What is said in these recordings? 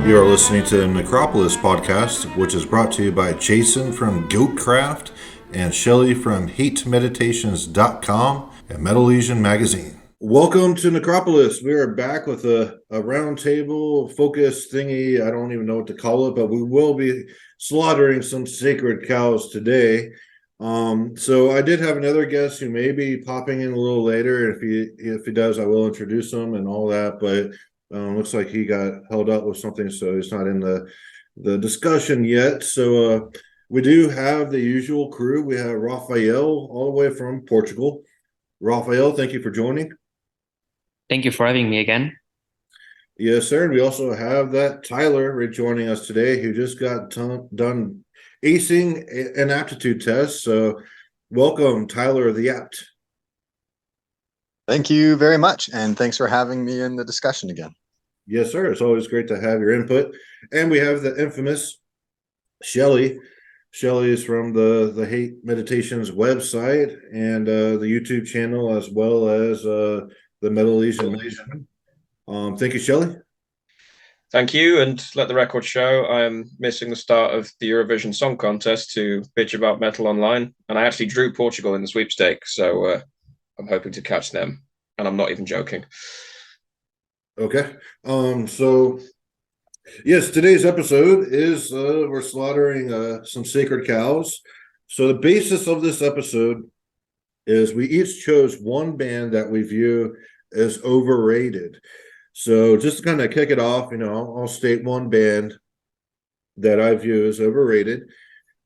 You are listening to the Necropolis podcast, which is brought to you by Jason from Goatcraft and Shelly from HateMeditations.com and Metal Legion magazine. Welcome to Necropolis. We are back with a roundtable focus thingy. I don't even know what to call it, but we will be slaughtering some sacred cows today. So I did have another guest who may be popping in a little later. If he does, I will introduce him and all that. But looks like he got held up with something, so he's not in the discussion yet. So we do have the usual crew. We have Rafael all the way from Portugal. Rafael, thank you for joining. Thank you for having me again. Yes, sir. And we also have that Tyler rejoining us today, who just got done acing an aptitude test. So welcome, Tyler the Apt. Thank you very much, and thanks for having me in the discussion again. Yes, sir. It's always great to have your input. And we have the infamous Shelly. Shelly is from the Hate Meditations website and the YouTube channel, as well as the Metal Legion. Thank you, Shelly. Thank you, and let the record show I am missing the start of the Eurovision Song Contest to bitch about metal online, and I actually drew Portugal in the sweepstakes, so I'm hoping to catch them, and I'm not even joking. Okay. So yes, today's episode is we're slaughtering some sacred cows. So the basis of this episode is we each chose one band that we view as overrated. So just to kind of kick it off, I'll state one band that I view as overrated,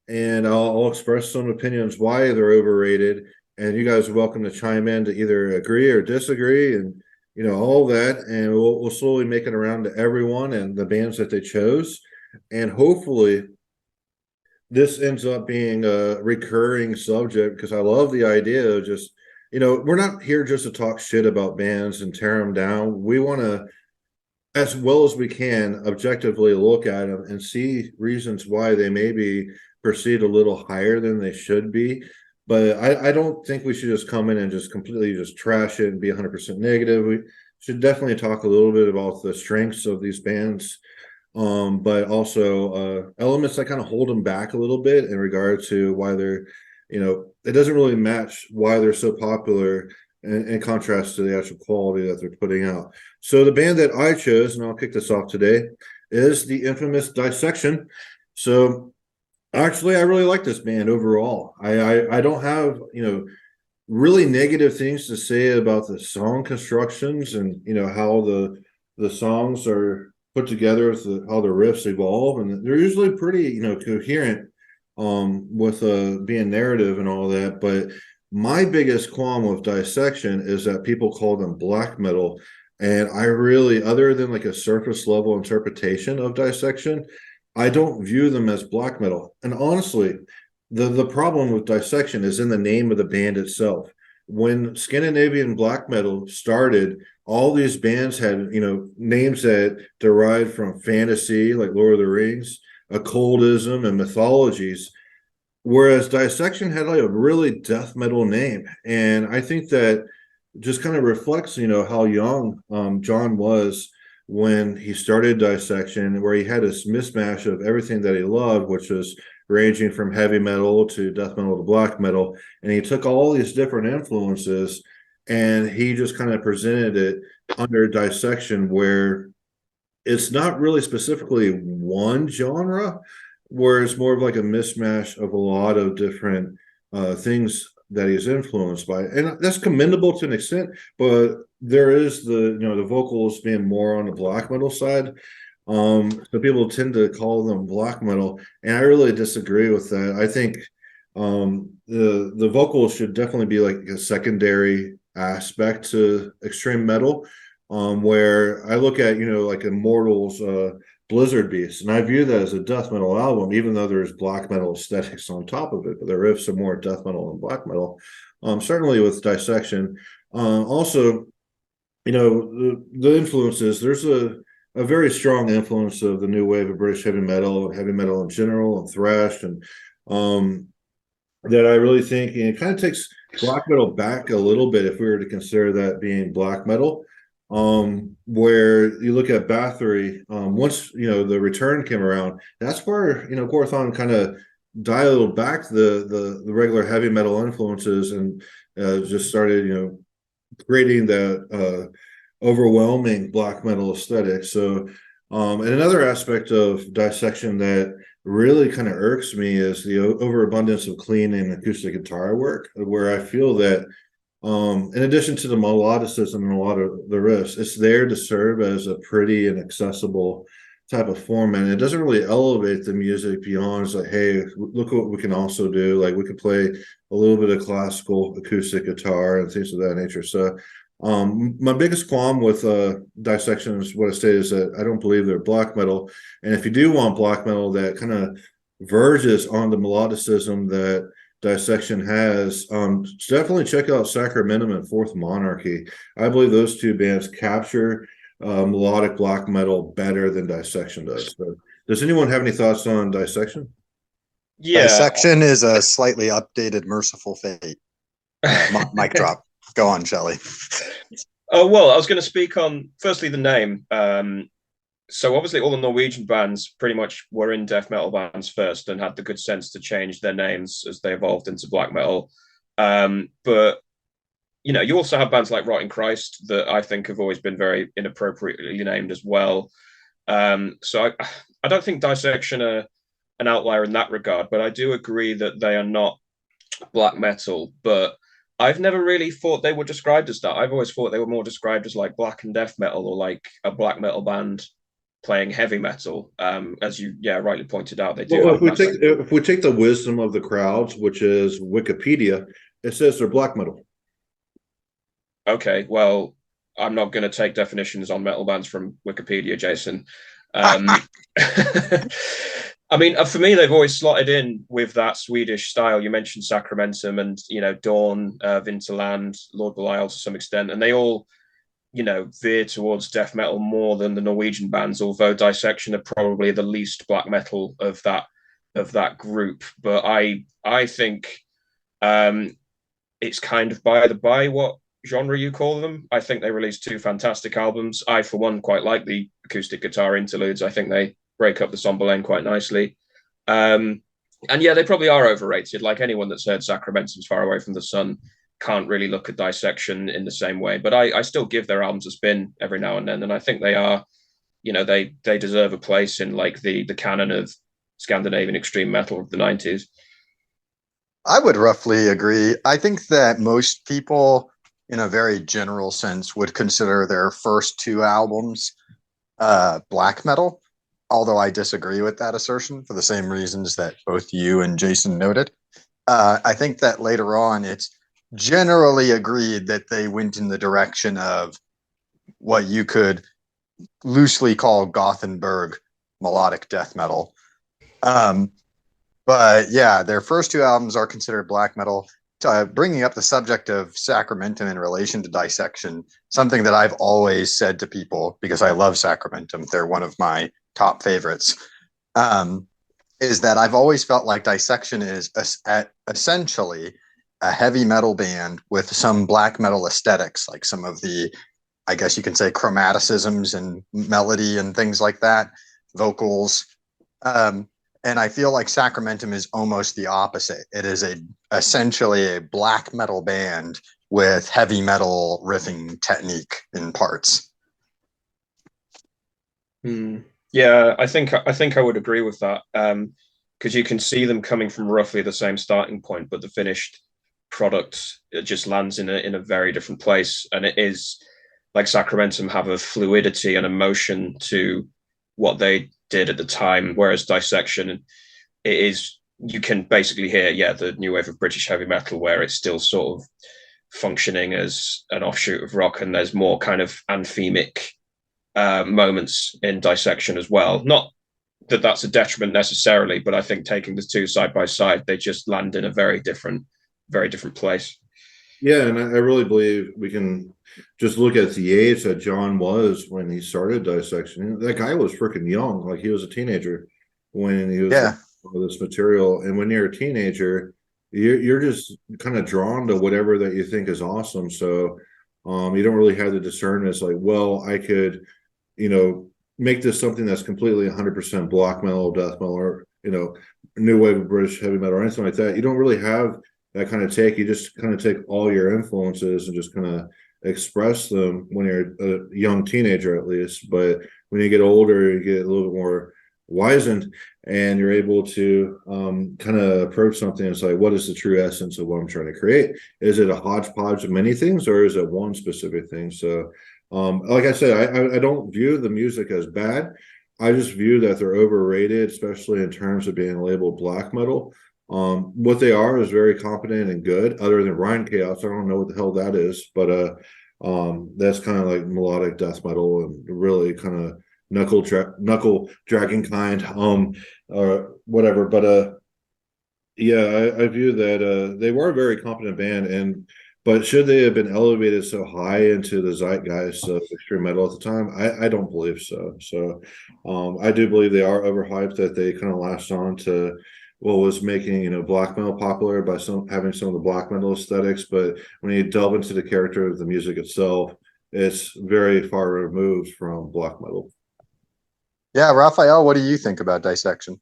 and I'll express some opinions why they're overrated, and you guys are welcome to chime in to either agree or disagree, and all that, and we'll slowly make it around to everyone and the bands that they chose, and hopefully this ends up being a recurring subject, because I love the idea of just we're not here just to talk shit about bands and tear them down. We want to, as well as we can, objectively look at them and see reasons why they may be perceived a little higher than they should be. But I don't think we should just come in and just completely just trash it and be 100% negative. We should definitely talk a little bit about the strengths of these bands, but also elements that kind of hold them back a little bit in regard to why they're, it doesn't really match why they're so popular in contrast to the actual quality that they're putting out. So the band that I chose, and I'll kick this off today, is the infamous Dissection. So actually, I really like this band overall. I don't have, really negative things to say about the song constructions and, how the songs are put together, how the riffs evolve. And they're usually pretty, coherent with being narrative and all that. But my biggest qualm with Dissection is that people call them black metal. And I really, other than like a surface level interpretation of Dissection, I don't view them as black metal. And honestly, the problem with Dissection is in the name of the band itself. When Scandinavian black metal started, all these bands had, names that derived from fantasy, like Lord of the Rings, occultism, and mythologies, whereas Dissection had like a really death metal name. And I think that just kind of reflects, how young John was when he started Dissection, where he had this mismatch of everything that he loved, which was ranging from heavy metal to death metal to black metal. And he took all these different influences and he just kind of presented it under Dissection, where it's not really specifically one genre, where it's more of like a mismatch of a lot of different things that he's influenced by. And that's commendable to an extent, but there is the vocals being more on the black metal side. So people tend to call them black metal, and I really disagree with that. I think the vocals should definitely be like a secondary aspect to extreme metal, where I look at like Immortals, Blizzard Beast, and I view that as a death metal album, even though there's black metal aesthetics on top of it, but the riffs are more death metal than black metal. Certainly with Dissection. Also, the influences, there's a very strong influence of the new wave of British heavy metal and heavy metal in general and thrash, and that I really think it kind of takes black metal back a little bit if we were to consider that being black metal. Where you look at Bathory, once the return came around, that's where Quorthon kind of dialed back the regular heavy metal influences and just started creating that overwhelming black metal aesthetic. So, and another aspect of dissection that really kind of irks me is the overabundance of clean and acoustic guitar work, where I feel that in addition to the melodicism and a lot of the riffs, it's there to serve as a pretty and accessible type of format. And it doesn't really elevate the music beyond, it's like, hey, look what we can also do. Like we could play a little bit of classical acoustic guitar and things of that nature. So my biggest qualm with dissection is what I say is that I don't believe they're black metal. And if you do want black metal that kind of verges on the melodicism that dissection has, definitely check out Sacramentum and Fourth Monarchy. I believe those two bands capture melodic black metal better than dissection does. So, does anyone have any thoughts on dissection? Yeah, Dissection is a slightly updated Merciful Fate. Mic drop. Go on, Shelley. Oh, well, I was going to speak on, firstly, the name. So obviously all the Norwegian bands pretty much were in death metal bands first and had the good sense to change their names as they evolved into black metal. But, you also have bands like Rotting Christ that I think have always been very inappropriately named as well. So I don't think Dissection are an outlier in that regard, but I do agree that they are not black metal. But I've never really thought they were described as that. I've always thought they were more described as like black and death metal or like a black metal band playing heavy metal. As you rightly pointed out, they do. Well, if we take the wisdom of the crowds, which is Wikipedia, it says they're black metal. Okay, well, I'm not going to take definitions on metal bands from Wikipedia, Jason. I mean, for me, they've always slotted in with that Swedish style. You mentioned Sacramentum and, Dawn, Vinterland, Lord Belial to some extent, and they all, veer towards death metal more than the Norwegian bands, although Dissection are probably the least black metal of that group. But I think it's kind of by the by what genre you call them. I think they released two fantastic albums. I, for one, quite like the acoustic guitar interludes. I think they break up the somber lane quite nicely. And yeah, they probably are overrated. Like anyone that's heard Sacramentum's Far Away from the Sun can't really look at Dissection in the same way. But I still give their albums a spin every now and then. And I think they are, they deserve a place in like the canon of Scandinavian extreme metal of the 90s. I would roughly agree. I think that most people, in a very general sense, would consider their first two albums black metal, although I disagree with that assertion for the same reasons that both you and Jason noted. I think that later on, it's generally agreed that they went in the direction of what you could loosely call Gothenburg melodic death metal. But yeah, their first two albums are considered black metal. Bringing up the subject of Sacramentum in relation to Dissection, something that I've always said to people, because I love Sacramentum, they're one of my top favorites, is that I've always felt like Dissection is essentially a heavy metal band with some black metal aesthetics, like some of the, I guess you can say, chromaticisms and melody and things like that, vocals. And I feel like Sacramentum is almost the opposite. It is essentially a black metal band with heavy metal riffing technique in parts. Yeah, I think I would agree with that, because you can see them coming from roughly the same starting point, but the finished product, it just lands in a very different place, and it is like Sacramentum have a fluidity and emotion to what they did at the time, whereas Dissection, it is, you can basically hear the new wave of British heavy metal, where it's still sort of functioning as an offshoot of rock, and there's more kind of anthemic moments in Dissection as well. Not that that's a detriment necessarily, but I think taking the two side by side, they just land in a very different place. Yeah, and I really believe we can just look at the age that John was when he started Dissection. That guy was freaking young, like he was a teenager when he was all this material. And when you're a teenager, you're just kind of drawn to whatever that you think is awesome. So You don't really have the discernment. It's like, well, I could, make this something that's completely 100% black metal, death metal, or new wave of British heavy metal or anything like that. You don't really have that kind of take. You just kind of take all your influences and just kind of express them when you're a young teenager, at least. But when you get older, you get a little bit more wizened, and you're able to kind of approach something. It's like, what is the true essence of what I'm trying to create? Is it a hodgepodge of many things, or is it one specific thing? So, like I said, I don't view the music as bad. I just view that they're overrated, especially in terms of being labeled black metal. What they are is very competent and good, other than Rhine Chaos. I don't know what the hell that is, but that's kind of like melodic death metal and really kind of knuckle dragging kind, or whatever. But yeah, I view that they were a very competent band, but should they have been elevated so high into the zeitgeist of extreme metal at the time? I don't believe so. So I do believe they are overhyped, that they kind of latched on to what was making black metal popular by having some of the black metal aesthetics. But when you delve into the character of the music itself, it's very far removed from black metal. Yeah, Raphael, what do you think about dissection?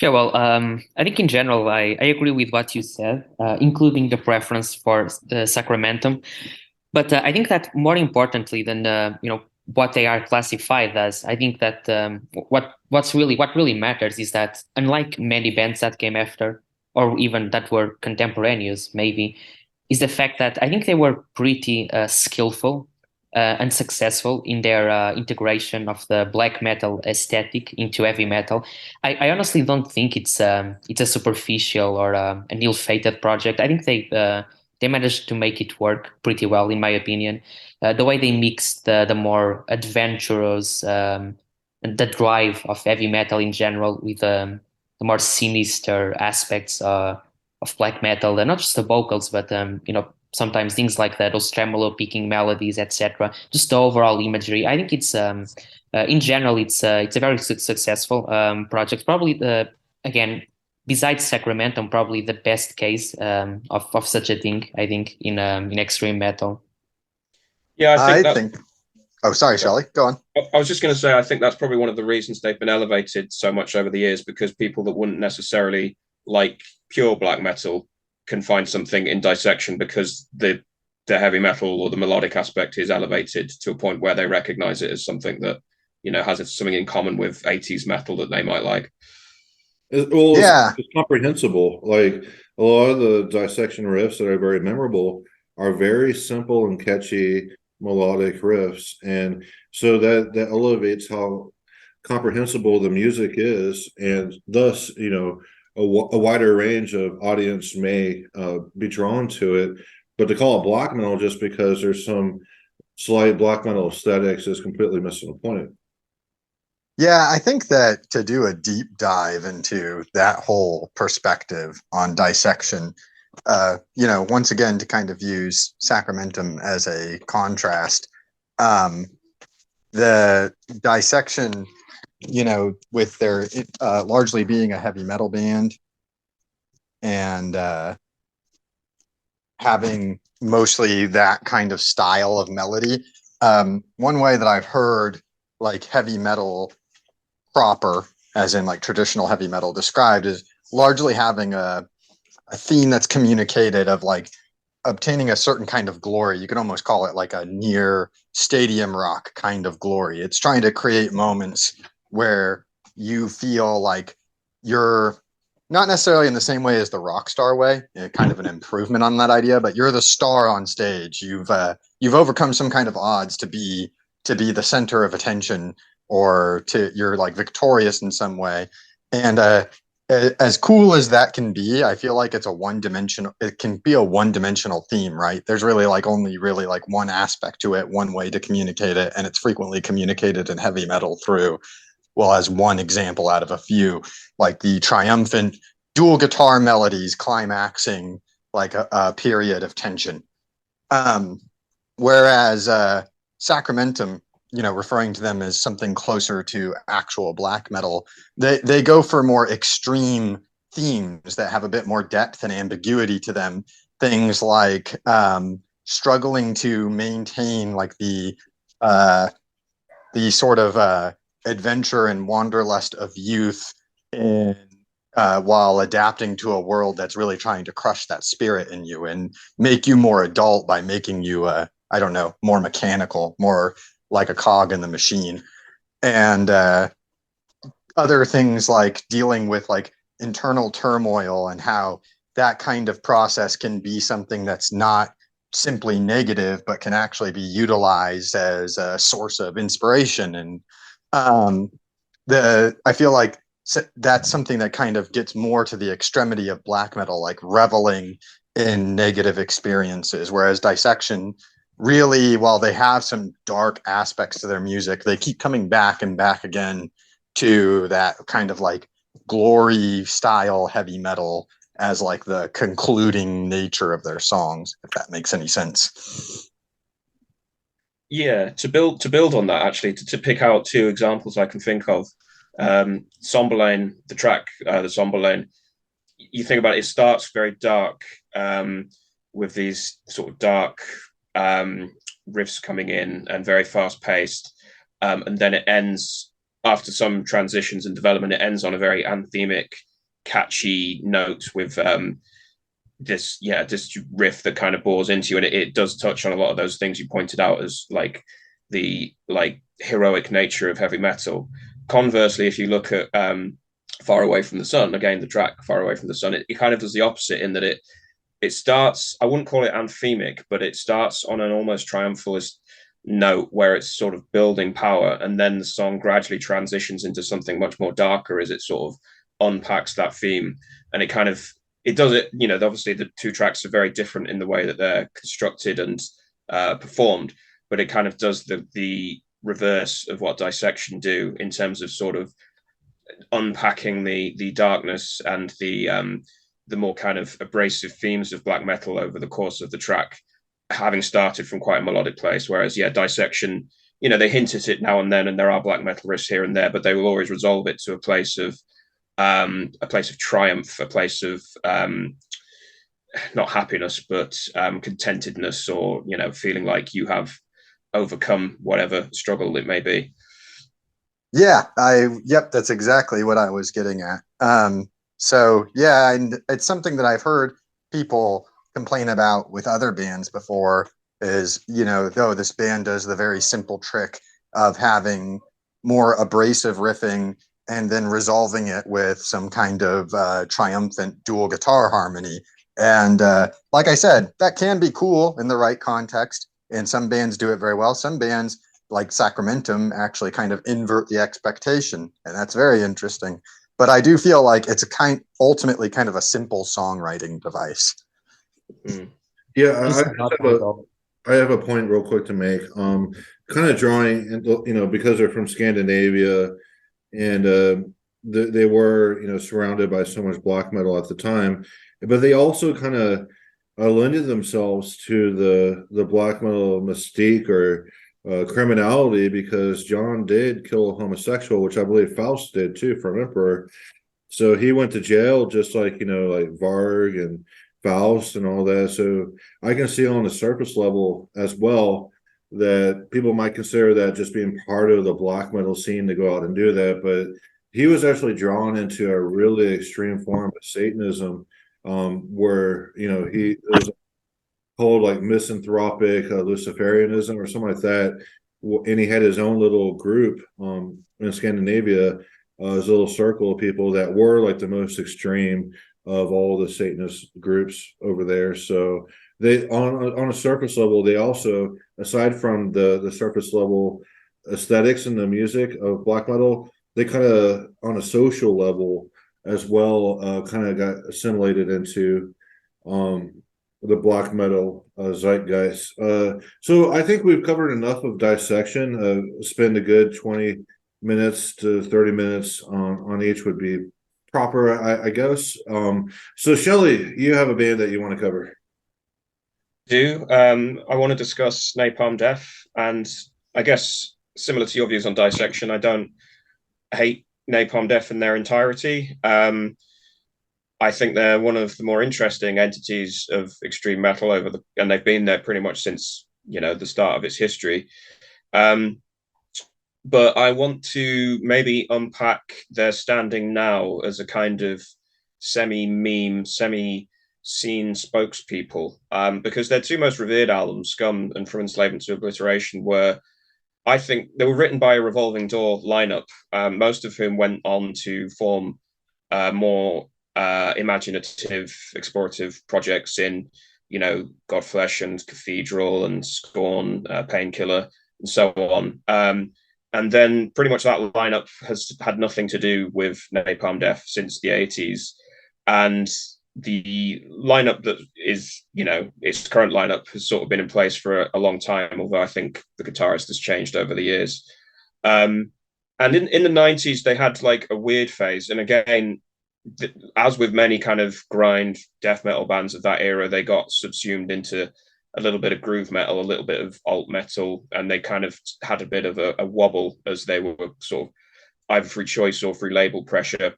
Yeah, well, I think in general, I agree with what you said, including the preference for Sacramentum. But I think that more importantly than what they are classified as, I think that what really matters is that, unlike many bands that came after, or even that were contemporaneous, maybe, is the fact that I think they were pretty skillful and successful in their integration of the black metal aesthetic into heavy metal. I honestly don't think it's a superficial or an ill-fated project. I think they managed to make it work pretty well, in my opinion. The way they mixed the more adventurous, and the drive of heavy metal in general with the more sinister aspects of black metal, and not just the vocals, but sometimes things like that, those tremolo picking melodies, etc. Just the overall imagery. I think it's in general it's a very successful project. Probably again, besides Sacramento, probably the best case of such a thing, I think, in extreme metal. Yeah, I think. Oh, sorry, Shelley. Go on. I was just going to say, I think that's probably one of the reasons they've been elevated so much over the years, because people that wouldn't necessarily like pure black metal can find something in dissection, because the heavy metal or the melodic aspect is elevated to a point where they recognize it as something that has something in common with 80s metal that they might like. It's comprehensible. Like, a lot of the dissection riffs that are very memorable are very simple and catchy melodic riffs, and so that elevates how comprehensible the music is, and thus a wider range of audience may be drawn to it. But to call it black metal just because there's some slight black metal aesthetics is completely missing the point. Yeah, I think that to do a deep dive into that whole perspective on dissection, once again, to kind of use Sacramentum as a contrast, the dissection, with their largely being a heavy metal band and having mostly that kind of style of melody. One way that I've heard like heavy metal proper, as in like traditional heavy metal described, is largely having a theme that's communicated of like obtaining a certain kind of glory. You can almost call it like a near stadium rock kind of glory. It's trying to create moments where you feel like you're not necessarily in the same way as the rock star way, kind of an improvement on that idea, but you're the star on stage. You've overcome some kind of odds to be the center of attention, or you're like victorious in some way. And as cool as that can be, I feel like it can be a one-dimensional theme, right? There's really like only really like one aspect to it, one way to communicate it, and it's frequently communicated in heavy metal through, well, as one example out of a few, like the triumphant dual guitar melodies climaxing like a period of tension. Whereas Sacramentum, referring to them as something closer to actual black metal, they go for more extreme themes that have a bit more depth and ambiguity to them. Things like struggling to maintain like the sort of adventure and wanderlust of youth in while adapting to a world that's really trying to crush that spirit in you and make you more adult by making you, I don't know, more mechanical, more like a cog in the machine. And other things like dealing with like internal turmoil and how that kind of process can be something that's not simply negative, but can actually be utilized as a source of inspiration. And um, I feel like that's something that kind of gets more to the extremity of black metal, like reveling in negative experiences, whereas Dissection really, while they have some dark aspects to their music, they keep coming back and back again to that kind of like glory style heavy metal as like the concluding nature of their songs, if that makes any sense. Yeah, to build on that, actually, to pick out two examples I can think of. Somberlane, the track, the Somberlane, you think about it, it starts very dark, with these sort of dark riffs coming in and very fast paced. And then it ends after some transitions and development, it ends on a very anthemic, catchy note with this riff that kind of bores into you, and it does touch on a lot of those things you pointed out as like the like heroic nature of heavy metal. Conversely, if you look at Far Away from the Sun, again the track Far Away from the Sun, it kind of does the opposite in that it starts, I wouldn't call it anthemic, but it starts on an almost triumphalist note where it's sort of building power, and then the song gradually transitions into something much more darker as it sort of unpacks that theme. And it does it, obviously the two tracks are very different in the way that they're constructed and performed, but it kind of does the reverse of what Dissection do in terms of sort of unpacking the darkness and the more kind of abrasive themes of black metal over the course of the track, having started from quite a melodic place. Whereas, yeah, Dissection, they hint at it now and then, and there are black metal riffs here and there, but they will always resolve it to a place of triumph, a place of not happiness, but contentedness, or feeling like you have overcome whatever struggle it may be. Yeah, that's exactly what I was getting at. So yeah, and it's something that I've heard people complain about with other bands before is, though this band does the very simple trick of having more abrasive riffing and then resolving it with some kind of triumphant dual guitar harmony. And like I said, that can be cool in the right context. And some bands do it very well. Some bands like Sacramentum actually kind of invert the expectation. And that's very interesting. But I do feel like it's ultimately kind of a simple songwriting device. Mm. Yeah, I have a point real quick to make. Kind of drawing, because they're from Scandinavia, and they were, surrounded by so much black metal at the time, but they also kind of lended themselves to the black metal mystique or criminality, because John did kill a homosexual, which I believe Faust did too, from Emperor. So he went to jail just like like Varg and Faust and all that. So I can see on the surface level as well that people might consider that just being part of the black metal scene to go out and do that, but he was actually drawn into a really extreme form of Satanism, where he was called like misanthropic Luciferianism or something like that, and he had his own little group in Scandinavia, his little circle of people that were like the most extreme of all the Satanist groups over there. So they on a surface level, they also, aside from the surface level aesthetics and the music of black metal, they kind of on a social level as well kind of got assimilated into the black metal zeitgeist. So I think we've covered enough of Dissection. Spend a good 20 minutes to 30 minutes on each would be proper, I guess. So Shelley, you have a band that you want to cover. I want to discuss Napalm Death, and I guess similar to your views on Dissection, I don't hate Napalm Death in their entirety. I think they're one of the more interesting entities of extreme metal and they've been there pretty much since the start of its history. Um, but I want to maybe unpack their standing now as a kind of semi-meme, semi-scene spokespeople, because their two most revered albums, Scum and From Enslavement to Obliteration, I think they were written by a revolving door lineup, most of whom went on to form more imaginative, explorative projects in, Godflesh and Cathedral and Scorn, Painkiller, and so on. And then pretty much that lineup has had nothing to do with Napalm Death since the 80s. And the lineup that is, its current lineup has sort of been in place for a long time, although I think the guitarist has changed over the years. And in the 90s, they had like a weird phase. And again, as with many kind of grind death metal bands of that era, they got subsumed into a little bit of groove metal, a little bit of alt metal, and they kind of had a bit of a wobble as they were sort of either through choice or through label pressure,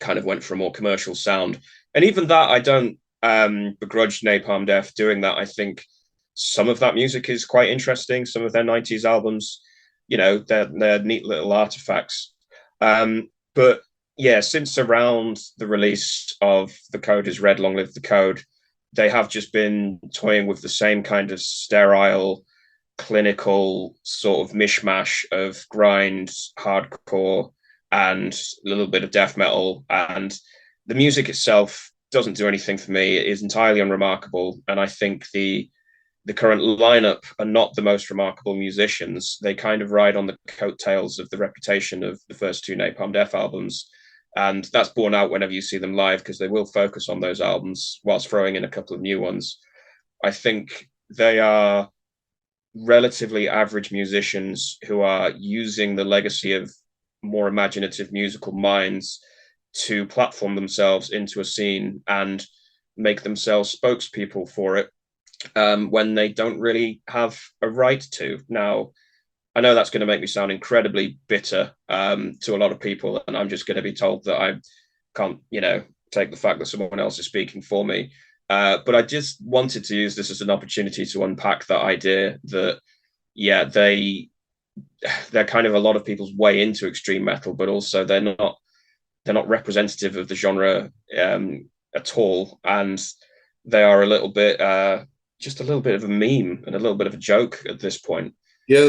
kind of went for a more commercial sound. And even that, I don't begrudge Napalm Death doing that. I think some of that music is quite interesting. Some of their 90s albums, they're neat little artifacts. But yeah, since around the release of The Code is Red, Long Live the Code, they have just been toying with the same kind of sterile, clinical sort of mishmash of grind, hardcore, and a little bit of death metal. And the music itself doesn't do anything for me. It is entirely unremarkable. And I think the current lineup are not the most remarkable musicians. They kind of ride on the coattails of the reputation of the first two Napalm Death albums. And that's borne out whenever you see them live, because they will focus on those albums whilst throwing in a couple of new ones. I think they are relatively average musicians who are using the legacy of more imaginative musical minds to platform themselves into a scene and make themselves spokespeople for it, when they don't really have a right to. Now, I know that's going to make me sound incredibly bitter to a lot of people, and I'm just going to be told that I can't, take the fact that someone else is speaking for me. But I just wanted to use this as an opportunity to unpack that idea that, yeah, they're kind of a lot of people's way into extreme metal, but also they're not representative of the genre at all, and they are a little bit just a little bit of a meme and a little bit of a joke at this point. Yeah,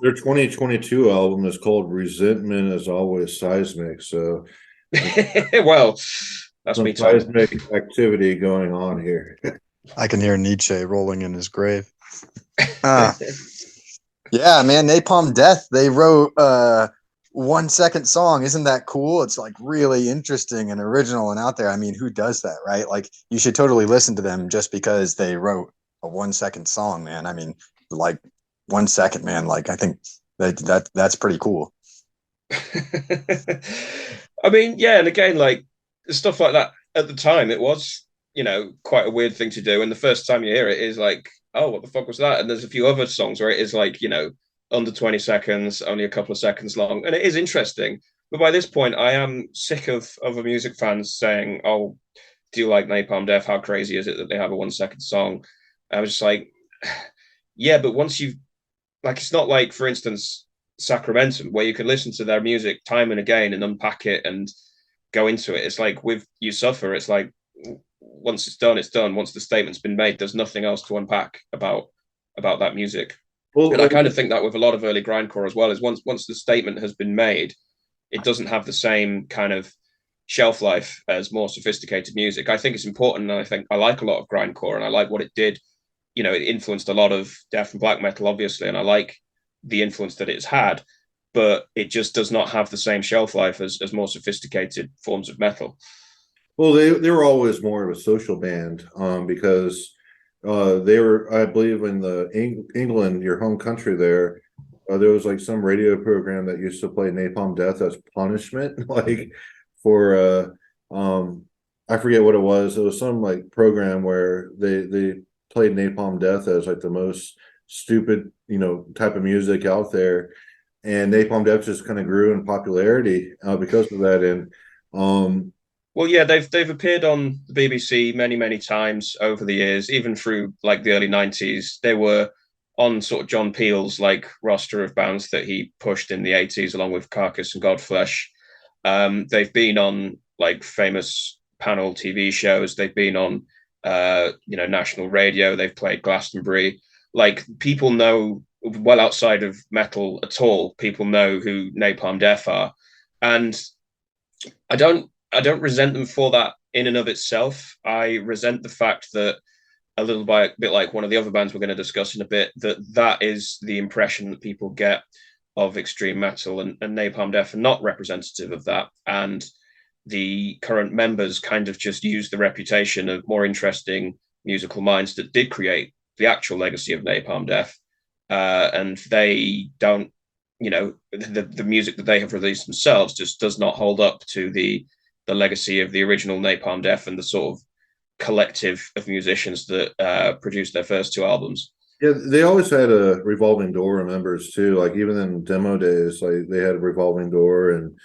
their 2022 album is called Resentment is Always Seismic. So, well, that's me told. Seismic activity going on here. I can hear Nietzsche rolling in his grave. Yeah, man, Napalm Death. They wrote 1 second song. Isn't that cool? It's like really interesting and original and out there. I mean, who does that, right? Like, you should totally listen to them just because they wrote a 1 second song, man. I mean, like 1 second, man. Like, I think that's pretty cool. I mean, yeah, and again, like stuff like that at the time, it was, quite a weird thing to do. And the first time you hear it is like, oh, what the fuck was that? And there's a few other songs where it is like, under 20 seconds, only a couple of seconds long. And it is interesting. But by this point, I am sick of other music fans saying, oh, do you like Napalm Death? How crazy is it that they have a 1 second song? I was just like, yeah, but once you've, like, it's not like, for instance, Sacramentum, where you can listen to their music time and again and unpack it and go into it. It's like with You Suffer, it's like, once it's done, it's done. Once the statement's been made, there's nothing else to unpack about that music. Well, and I kind of think that with a lot of early grindcore as well, is once the statement has been made, it doesn't have the same kind of shelf life as more sophisticated music. I think it's important, and I think I like a lot of grindcore, and I like what it did. It influenced a lot of death and black metal, obviously, and I like the influence that it's had, but it just does not have the same shelf life as more sophisticated forms of metal. Well, they were always more of a social band, because they were, I believe, in the England, your home country there. There was like some radio program that used to play Napalm Death as punishment, like for I forget what it was. It was some like program where they played Napalm Death as like the most stupid, type of music out there, and Napalm Death just kind of grew in popularity because of that. And Well, yeah, they've appeared on the BBC many times over the years, even through like the early '90s. They were on sort of John Peel's like roster of bands that he pushed in the '80s, along with Carcass and Godflesh. They've been on like famous panel TV shows. They've been on national radio. They've played Glastonbury. Like people know well outside of metal at all. People know who Napalm Death are, and I don't resent them for that in and of itself. I resent the fact that bit like one of the other bands we're going to discuss in a bit, that is the impression that people get of extreme metal, and Napalm Death are not representative of that. And the current members kind of just use the reputation of more interesting musical minds that did create the actual legacy of Napalm Death. And they don't, the music that they have released themselves just does not hold up to the legacy of the original Napalm Death and the sort of collective of musicians that produced their first two albums. Yeah, they always had a revolving door of members too. Like even in demo days, like they had a revolving door. And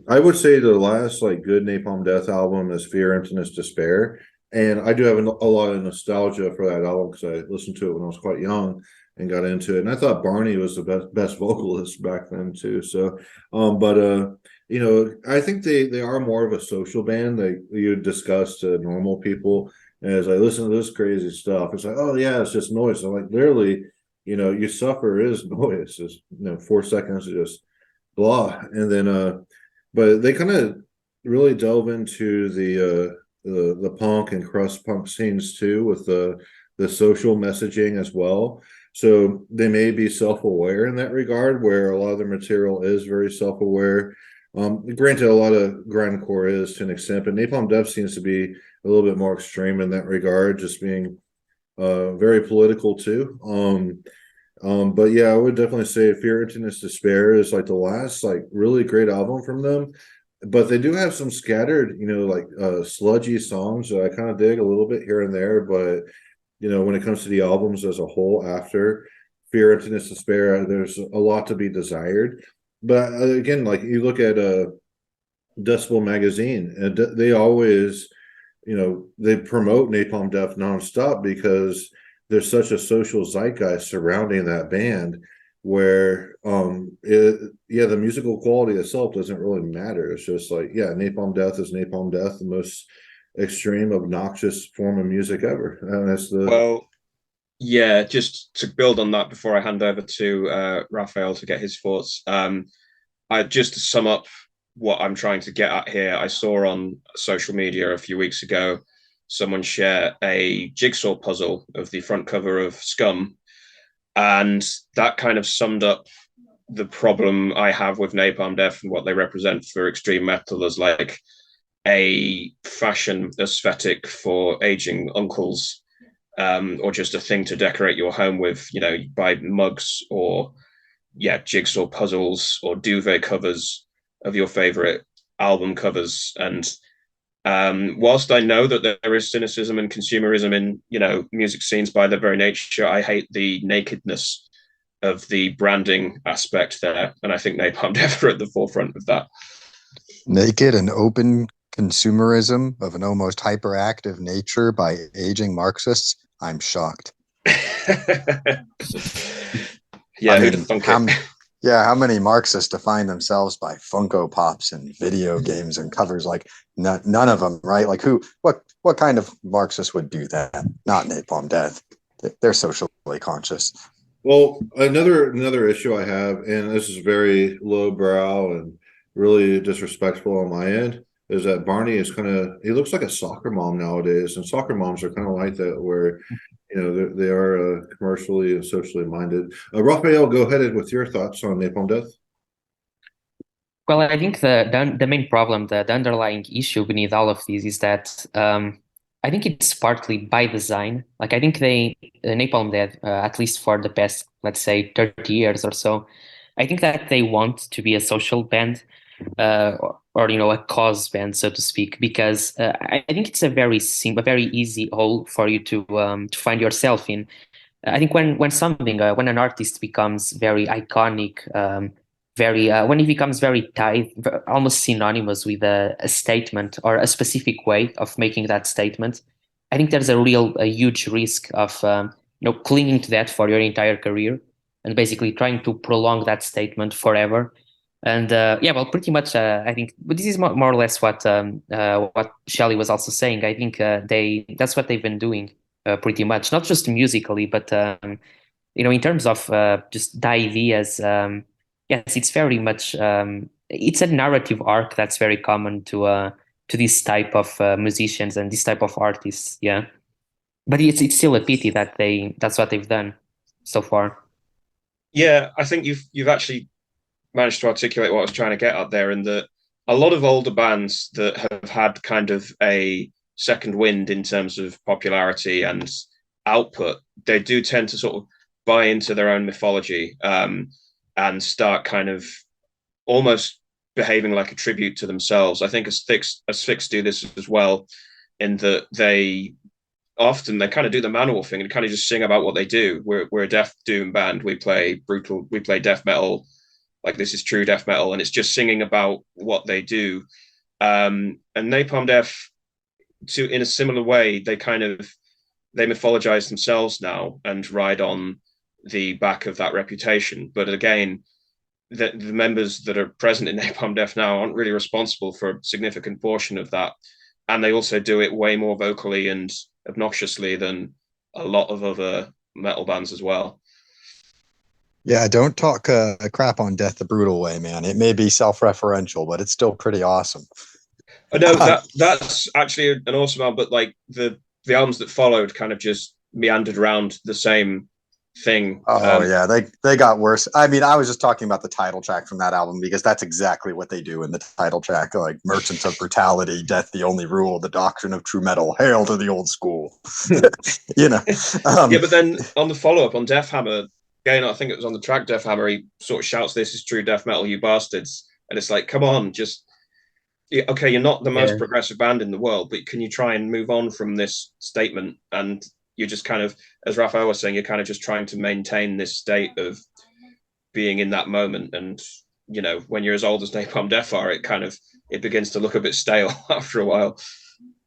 I would say the last like good Napalm Death album is Fear, Emptiness, Despair. And I do have a lot of nostalgia for that album because I listened to it when I was quite young and got into it. And I thought Barney was the best vocalist back then too. So, I think they are more of a social band. You discuss to normal people as I listen to this crazy stuff. It's like, oh yeah, it's just noise. I'm like, literally, you suffer is noise. It's 4 seconds of just blah, and then but they kind of really delve into the punk and crust punk scenes too, with the social messaging as well. So they may be self-aware in that regard, where a lot of their material is very self-aware. Granted, a lot of grindcore is to an extent, but Napalm Death seems to be a little bit more extreme in that regard, just being very political too. But yeah, I would definitely say Fear, Emptiness, Despair is like the last like really great album from them. But they do have some scattered, sludgy songs that I kind of dig a little bit here and there. But when it comes to the albums as a whole, after Fear, Emptiness, Despair, there's a lot to be desired. But again, like you look at Decibel Magazine, and they always, they promote Napalm Death nonstop because there's such a social zeitgeist surrounding that band where the musical quality itself doesn't really matter. It's just like, yeah, Napalm Death is Napalm Death, the most extreme, obnoxious form of music ever. And that's yeah, just to build on that before I hand over to Raphael to get his thoughts. Just to sum up what I'm trying to get at here, I saw on social media a few weeks ago someone share a jigsaw puzzle of the front cover of Scum, and that kind of summed up the problem I have with Napalm Death and what they represent for extreme metal as like a fashion aesthetic for aging uncles, or just a thing to decorate your home with. You buy mugs or jigsaw puzzles or duvet covers of your favorite album covers. And whilst I know that there is cynicism and consumerism in music scenes by their very nature, I hate the nakedness of the branding aspect there, and I think Napalm Death are at the forefront of that. Naked and open consumerism of an almost hyperactive nature by aging Marxists. I'm shocked. Yeah, who'd have thunk it? How many Marxists define themselves by Funko Pops and video games and covers? Like none of them, right? Like what kind of Marxist would do that? Not Napalm Death. They're socially conscious. Well, another issue I have, and this is very lowbrow and really disrespectful on my end, is that Barney is he looks like a soccer mom nowadays, and soccer moms are kind of like that, where they are commercially and socially minded. Raphael, go ahead with your thoughts on Napalm Death. Well, I think the main problem, the underlying issue beneath all of this is that I think it's partly by design. Like I think Napalm Death, at least for the past, let's say, 30 years or so, I think that they want to be a social band, or a cause band, so to speak, because I think it's a very easy hole for you to find yourself in. I think when an artist becomes very iconic, very when it becomes very tied, almost synonymous with a statement or a specific way of making that statement. I think there's a huge risk of clinging to that for your entire career and basically trying to prolong that statement forever. And yeah, well, pretty much, I think, but this is more or less what Shelley was also saying. I think that's what they've been doing pretty much, not just musically, but in terms of just the ideas. Yes, it's very much it's a narrative arc that's very common to this type of musicians and this type of artists. Yeah, but it's still a pity that that's what they've done so far. Yeah, I think you've actually managed to articulate what I was trying to get at there, in that a lot of older bands that have had kind of a second wind in terms of popularity and output, they do tend to sort of buy into their own mythology, and start kind of almost behaving like a tribute to themselves. I think Asphyx do this as well, in that they kind of do the Manowar thing and kind of just sing about what they do. We're a death doom band. We play death metal, like this is true death metal, and it's just singing about what they do. And Napalm Death, in a similar way, they mythologize themselves now and ride on the back of that reputation. But again, the members that are present in Napalm Death now aren't really responsible for a significant portion of that, and they also do it way more vocally and obnoxiously than a lot of other metal bands as well. Yeah, don't talk crap on Death the Brutal Way, man. It may be self-referential, but it's still pretty awesome. No, that's actually an awesome album, but like the albums that followed kind of just meandered around the same thing. Oh yeah, they got worse. I mean, I was just talking about the title track from that album, because that's exactly what they do in the title track, like Merchants of Brutality, Death the Only Rule, the Doctrine of True Metal, Hail to the Old School. Yeah, but then on the follow-up on Death Hammer, again, I think it was on the track Death Hammer, he sort of shouts, "This is true death metal, you bastards." And it's like, come on, just okay, you're not the most progressive band in the world, but can you try and move on from this statement? And you're just kind of, as Raphael was saying, you're kind of just trying to maintain this state of being in that moment. And when you're as old as Napalm Death are, it begins to look a bit stale after a while.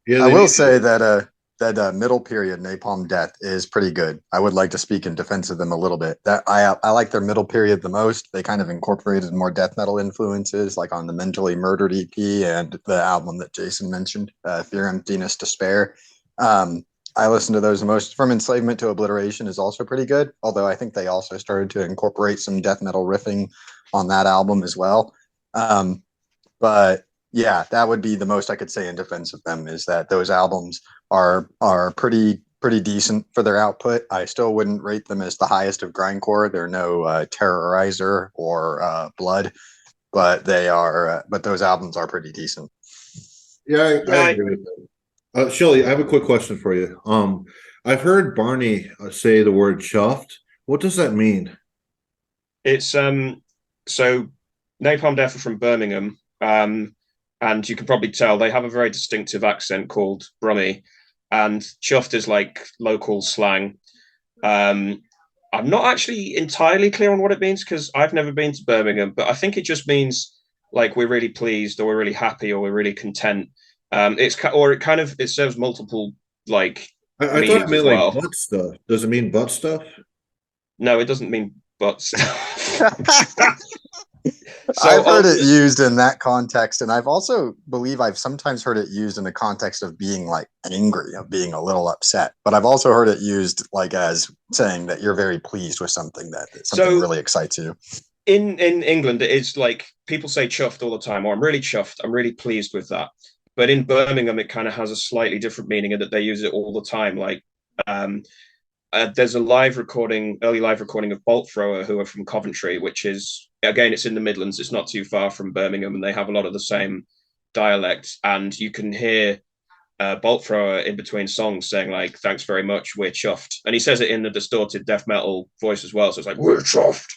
Yeah, I will say that that middle period Napalm Death is pretty good. I would like to speak in defense of them a little bit. That I like their middle period the most. They kind of incorporated more death metal influences, like on the Mentally Murdered EP and the album that Jason mentioned, Fear, Emptiness, Despair. I listen to those the most. From Enslavement to Obliteration is also pretty good, although I think they also started to incorporate some death metal riffing on that album as well. But yeah, that would be the most I could say in defense of them, is that those albums are pretty decent for their output. I still wouldn't rate them as the highest of grindcore. They're no Terrorizer or Blood, but but those albums are pretty decent. Yeah, I agree with that. Shelley, I have a quick question for you. I've heard Barney say the word chuffed. What does that mean? It's so Napalm Death are from Birmingham, and you can probably tell they have a very distinctive accent called Brummie, and chuffed is like local slang. I'm not actually entirely clear on what it means, because I've never been to Birmingham, but I think it just means like we're really pleased, or we're really happy, or we're really content. It serves multiple like. I thought it meant like butt stuff. Does it mean butt stuff? No, it doesn't mean butt stuff. I've heard it used in that context, and I've also believe I've sometimes heard it used in the context of being like angry, of being a little upset. But I've also heard it used like as saying that you're very pleased with something, that something really excites you. In England, it's like people say chuffed all the time, or I'm really chuffed, I'm really pleased with that. But in Birmingham, it kind of has a slightly different meaning in that they use it all the time. Like there's a early live recording of Bolt Thrower, who are from Coventry, which is, again, it's in the Midlands. It's not too far from Birmingham, and they have a lot of the same dialects. And you can hear Bolt Thrower in between songs saying like, "Thanks very much, we're chuffed." And he says it in the distorted death metal voice as well. So it's like, "We're chuffed,"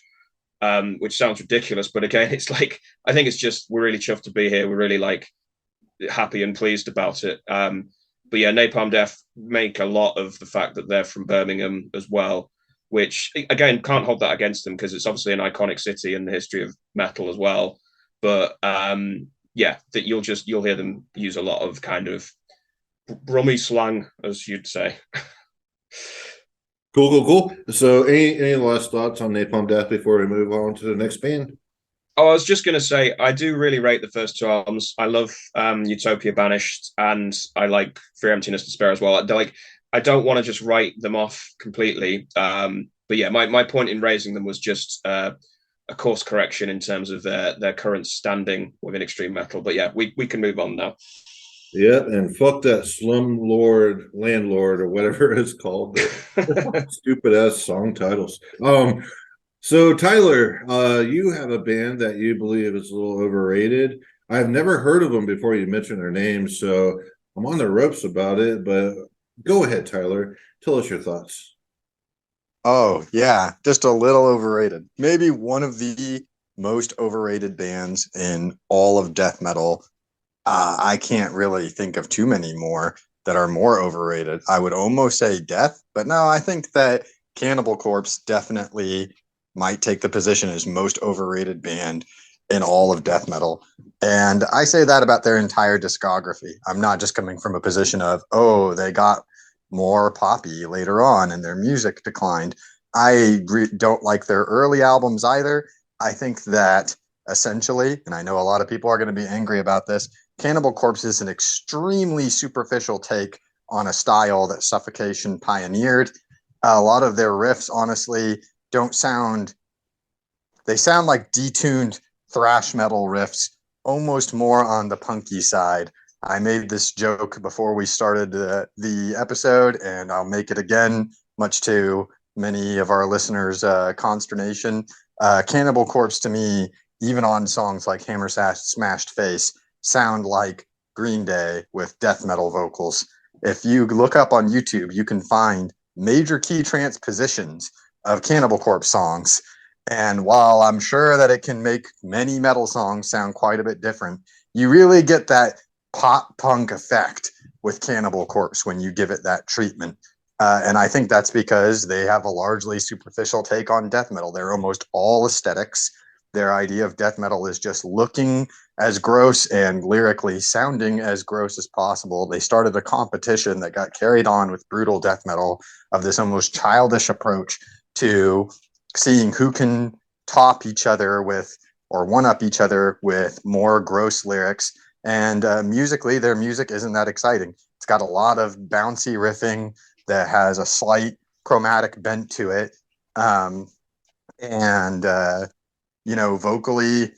which sounds ridiculous. But again, it's like, I think it's just, we're really chuffed to be here. We're really like happy and pleased about it. But yeah, Napalm Death make a lot of the fact that they're from Birmingham as well. which again can't hold that against them because it's obviously an iconic city in the history of metal as well. But yeah, that you'll hear them use a lot of kind of Brummie slang, as you'd say. Cool. So, any last thoughts on Napalm Death before we move on to the next band? Oh, I was just going to say, I do really rate the first two albums. I love Utopia Banished, and I like Fear, Emptiness, Despair as well. I don't want to just write them off completely. But yeah, my point in raising them was just a course correction in terms of their current standing within extreme metal. But yeah, we can move on now. Yep, and fuck that slumlord landlord or whatever it's called. Stupid ass song titles. So Tyler, you have a band that you believe is a little overrated. I've never heard of them before you mentioned their name, so I'm on the ropes about it, but go ahead, Tyler. Tell us your thoughts. Oh, yeah, just a little overrated. Maybe one of the most overrated bands in all of death metal. I can't really think of too many more that are more overrated. I would almost say Death, but no, I think that Cannibal Corpse definitely might take the position as most overrated band in all of death metal. And I say that about their entire discography. I'm not just coming from a position of, oh, they got more poppy later on and their music declined. Don't like their early albums either. I think that essentially, and I know a lot of people are going to be angry about this, Cannibal Corpse is an extremely superficial take on a style that Suffocation pioneered. A lot of their riffs, honestly, they sound like detuned thrash metal riffs, almost more on the punky side. I made this joke before we started the episode, and I'll make it again, much to many of our listeners' consternation. Cannibal Corpse, to me, even on songs like Hammer Smashed Face, sound like Green Day with death metal vocals. If you look up on YouTube, you can find major key transpositions of Cannibal Corpse songs. And while I'm sure that it can make many metal songs sound quite a bit different, you really get that pop punk effect with Cannibal Corpse when you give it that treatment. And I think that's because they have a largely superficial take on death metal. They're almost all aesthetics. Their idea of death metal is just looking as gross and lyrically sounding as gross as possible. They started a competition that got carried on with brutal death metal of this almost childish approach to seeing who can top each other with or one up each other with more gross lyrics. And musically, their music isn't that exciting. It's got a lot of bouncy riffing that has a slight chromatic bent to it. Vocally,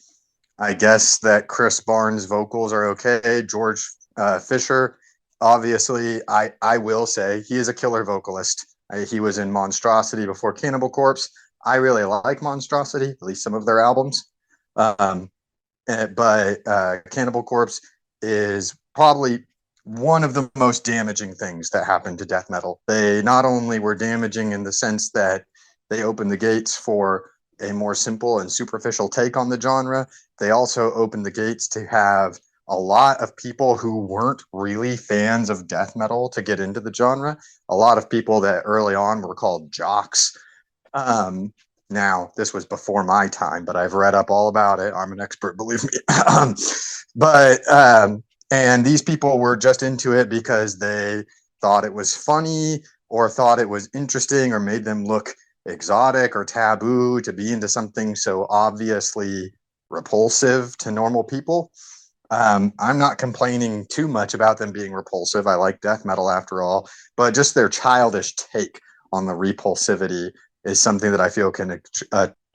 I guess that Chris Barnes' vocals are okay. George Fisher, obviously, I will say he is a killer vocalist. He was in Monstrosity before Cannibal Corpse. I really like Monstrosity, at least some of their albums. But Cannibal Corpse is probably one of the most damaging things that happened to death metal. They not only were damaging in the sense that they opened the gates for a more simple and superficial take on the genre, they also opened the gates to have a lot of people who weren't really fans of death metal to get into the genre. A lot of people that early on were called jocks. Now, this was before my time, but I've read up all about it. I'm an expert, believe me. And these people were just into it because they thought it was funny or thought it was interesting or made them look exotic or taboo to be into something so obviously repulsive to normal people. I'm not complaining too much about them being repulsive. I like death metal after all, but just their childish take on the repulsivity is something that I feel can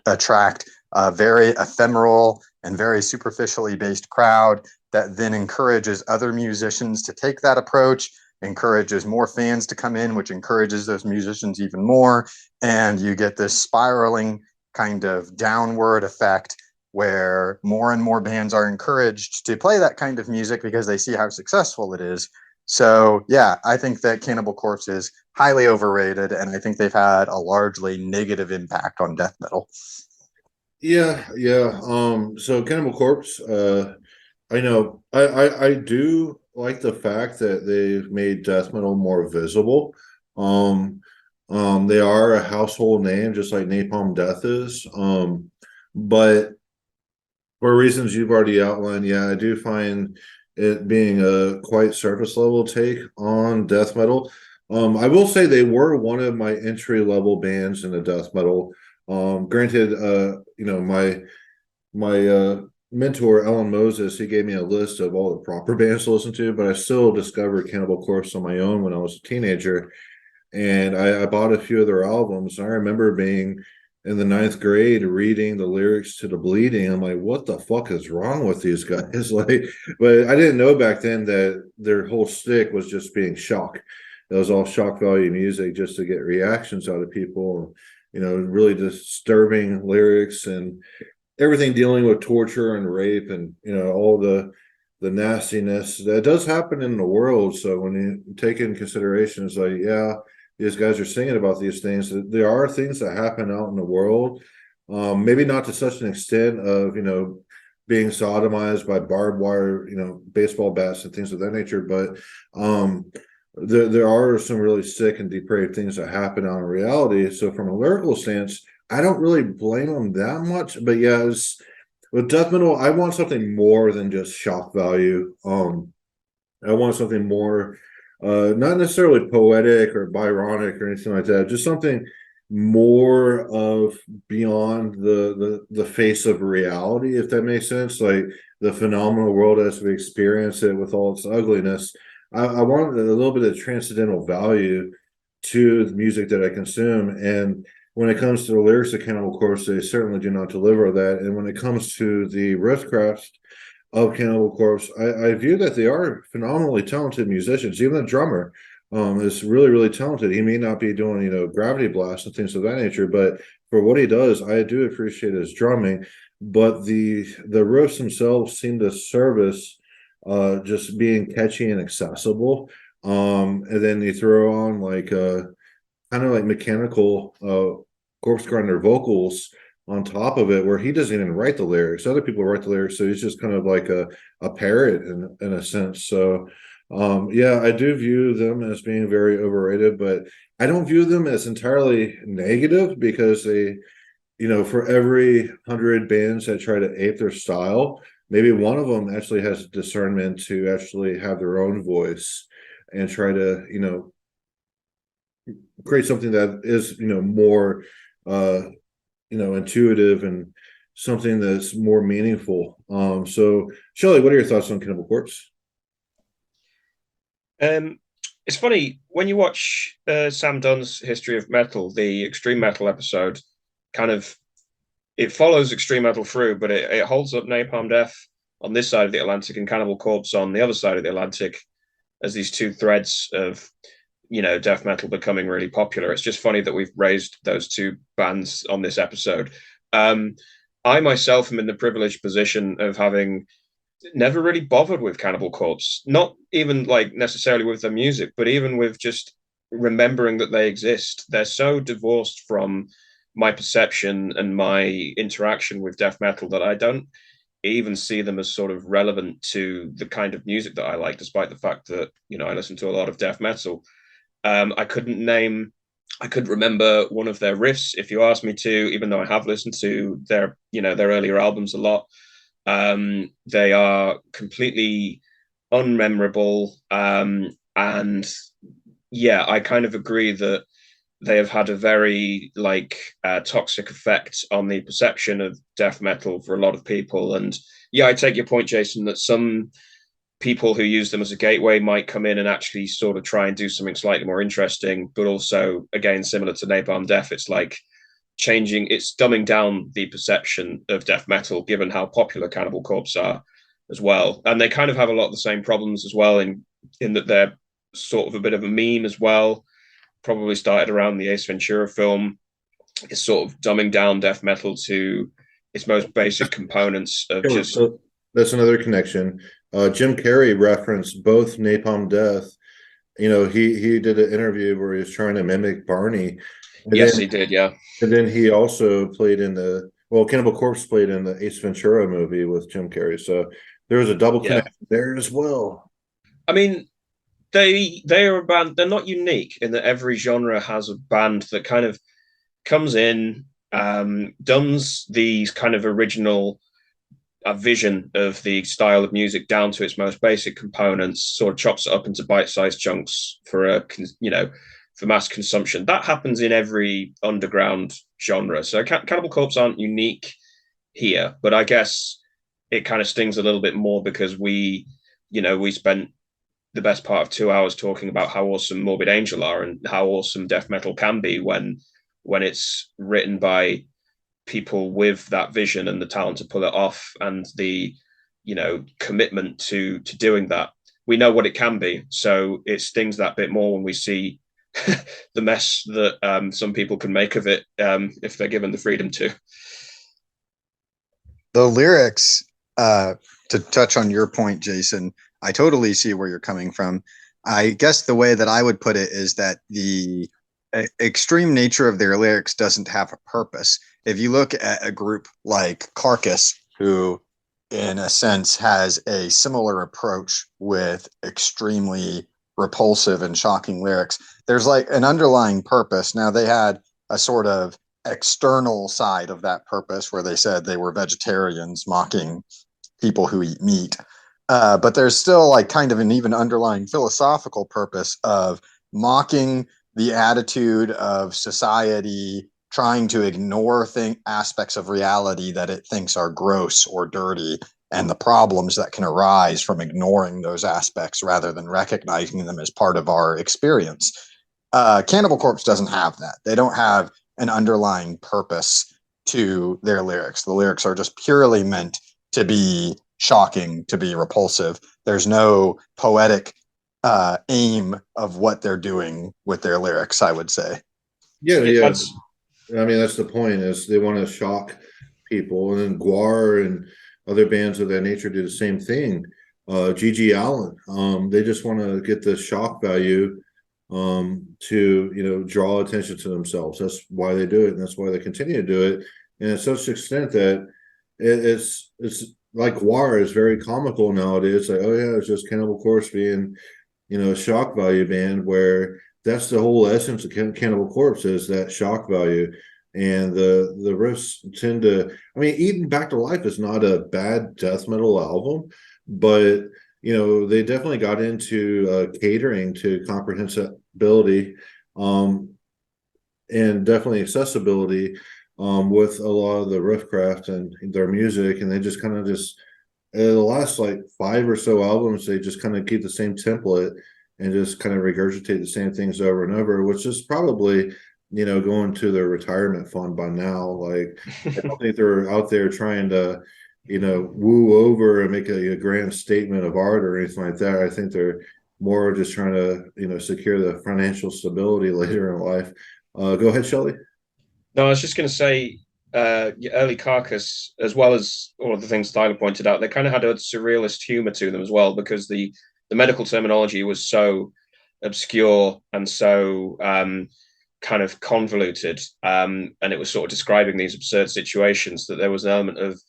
attract a very ephemeral and very superficially based crowd that then encourages other musicians to take that approach, encourages more fans to come in, which encourages those musicians even more. And you get this spiraling kind of downward effect where more and more bands are encouraged to play that kind of music because they see how successful it is. So, yeah, I think that Cannibal Corpse is highly overrated, and I think they've had a largely negative impact on death metal. Yeah. So Cannibal Corpse, I know I do like the fact that they've made death metal more visible. They are a household name, just like Napalm Death is. But for reasons you've already outlined, yeah, I do find it being a quite surface level take on death metal. I will say they were one of my entry level bands in the death metal. Granted, my mentor Alan Moses, he gave me a list of all the proper bands to listen to, but I still discovered Cannibal Corpse on my own when I was a teenager, and I bought a few of their albums. I remember being in the ninth grade reading the lyrics to the bleeding. I'm like, what the fuck is wrong with these guys? Like, but I didn't know back then that their whole stick was just being shock. It was all shock value music just to get reactions out of people. Really disturbing lyrics and everything dealing with torture and rape and all the nastiness that does happen in the world. So when you take in consideration, it's like, yeah, these guys are singing about these things. There are things that happen out in the world, maybe not to such an extent of being sodomized by barbed wire, baseball bats and things of that nature, but there are some really sick and depraved things that happen out in reality. So from a lyrical stance, I don't really blame them that much. But yeah, with death metal, I want something more than just shock value. I want something more, not necessarily poetic or Byronic or anything like that. Just something more of beyond the face of reality, if that makes sense. Like the phenomenal world as we experience it with all its ugliness. I want a little bit of transcendental value to the music that I consume. And when it comes to the lyrics of Cannibal Corpse, they certainly do not deliver that. And when it comes to the riffcraft of Cannibal Corpse, I view that they are phenomenally talented musicians. Even the drummer is really, really talented. He may not be doing, gravity blasts and things of that nature, but for what he does, I do appreciate his drumming. But the riffs themselves seem to service just being catchy and accessible. And then you throw on like kind of like mechanical corpse grinder vocals on top of it, where he doesn't even write the lyrics. Other people write the lyrics, so he's just kind of like a parrot in a sense. So yeah, I do view them as being very overrated, but I don't view them as entirely negative because they, for every 100 bands that try to ape their style, maybe one of them actually has discernment to actually have their own voice and try to, create something that is, more, intuitive and something that's more meaningful. So Shelley, what are your thoughts on Cannibal Corpse? It's funny when you watch Sam Dunn's History of Metal, the extreme metal episode, kind of it follows extreme metal through, but it holds up Napalm Death on this side of the Atlantic and Cannibal Corpse on the other side of the Atlantic as these two threads of death metal becoming really popular. It's just funny that we've raised those two bands on this episode. I myself am in the privileged position of having never really bothered with Cannibal Corpse, not even like necessarily with their music, but even with just remembering that they exist. They're so divorced from my perception and my interaction with death metal that I don't even see them as sort of relevant to the kind of music that I like, despite the fact that, I listen to a lot of death metal. I couldn't remember one of their riffs if you asked me to, even though I have listened to their earlier albums a lot. They are completely unmemorable. And yeah, I kind of agree that they have had a very toxic effect on the perception of death metal for a lot of people. And yeah, I take your point, Jason, that some people who use them as a gateway might come in and actually sort of try and do something slightly more interesting, but also, again, similar to Napalm Death, it's like it's dumbing down the perception of death metal, given how popular Cannibal Corpse are as well. And they kind of have a lot of the same problems as well in that they're sort of a bit of a meme as well. Probably started around the Ace Ventura film. It's sort of dumbing down death metal to its most basic components of just. So that's another connection. Jim Carrey referenced both Napalm Death. He did an interview where he was trying to mimic Barney. Yes, he did. Yeah. And then he also played in Cannibal Corpse played in the Ace Ventura movie with Jim Carrey. So there was a double connection there as well. I mean, They are a band. They're not unique in that every genre has a band that kind of comes in, dumbs these kind of original a vision of the style of music down to its most basic components, sort of chops it up into bite-sized chunks for for mass consumption. That happens in every underground genre. So Cannibal Corpse aren't unique here, but I guess it kind of stings a little bit more because we spent the best part of 2 hours talking about how awesome Morbid Angel are and how awesome death metal can be when it's written by people with that vision and the talent to pull it off and the commitment to doing that. We know what it can be, so it stings that bit more when we see the mess that some people can make of it if they're given the freedom to. The lyrics, to touch on your point, Jason, I totally see where you're coming from. I guess the way that I would put it is that the extreme nature of their lyrics doesn't have a purpose. If you look at a group like Carcass, who in a sense has a similar approach with extremely repulsive and shocking lyrics, there's like an underlying purpose. Now, they had a sort of external side of that purpose where they said they were vegetarians mocking people who eat meat. But there's still like kind of an even underlying philosophical purpose of mocking the attitude of society, trying to ignore aspects of reality that it thinks are gross or dirty, and the problems that can arise from ignoring those aspects rather than recognizing them as part of our experience. Cannibal Corpse doesn't have that. They don't have an underlying purpose to their lyrics. The lyrics are just purely meant to be shocking, to be repulsive. There's no poetic aim of what they're doing with their lyrics, I would say. Yeah. I mean, that's the point, is they want to shock people. And then Guar and other bands of that nature do the same thing. G.G. Allen, they just want to get the shock value to draw attention to themselves. That's why they do it, and that's why they continue to do it. And at such extent that it's like Guar is very comical nowadays. Like, oh yeah, it's just Cannibal Corpse being a shock value band, where that's the whole essence of Cannibal Corpse, is that shock value. And the riffs tend to, I mean, Eaten Back to Life is not a bad death metal album, but they definitely got into catering to comprehensibility and definitely accessibility with a lot of the riffcraft and their music. And they just kind of the last like 5 or so albums, they just kind of keep the same template and just kind of regurgitate the same things over and over, which is probably going to their retirement fund by now. Like, I don't think they're out there trying to woo over and make a grand statement of art or anything like that. I think they're more just trying to secure the financial stability later in life. Go ahead, Shelley. No, I was just going to say, early Carcass, as well as all of the things Tyler pointed out, they kind of had a surrealist humor to them as well, because the medical terminology was so obscure and so kind of convoluted, and it was sort of describing these absurd situations, that there was an element of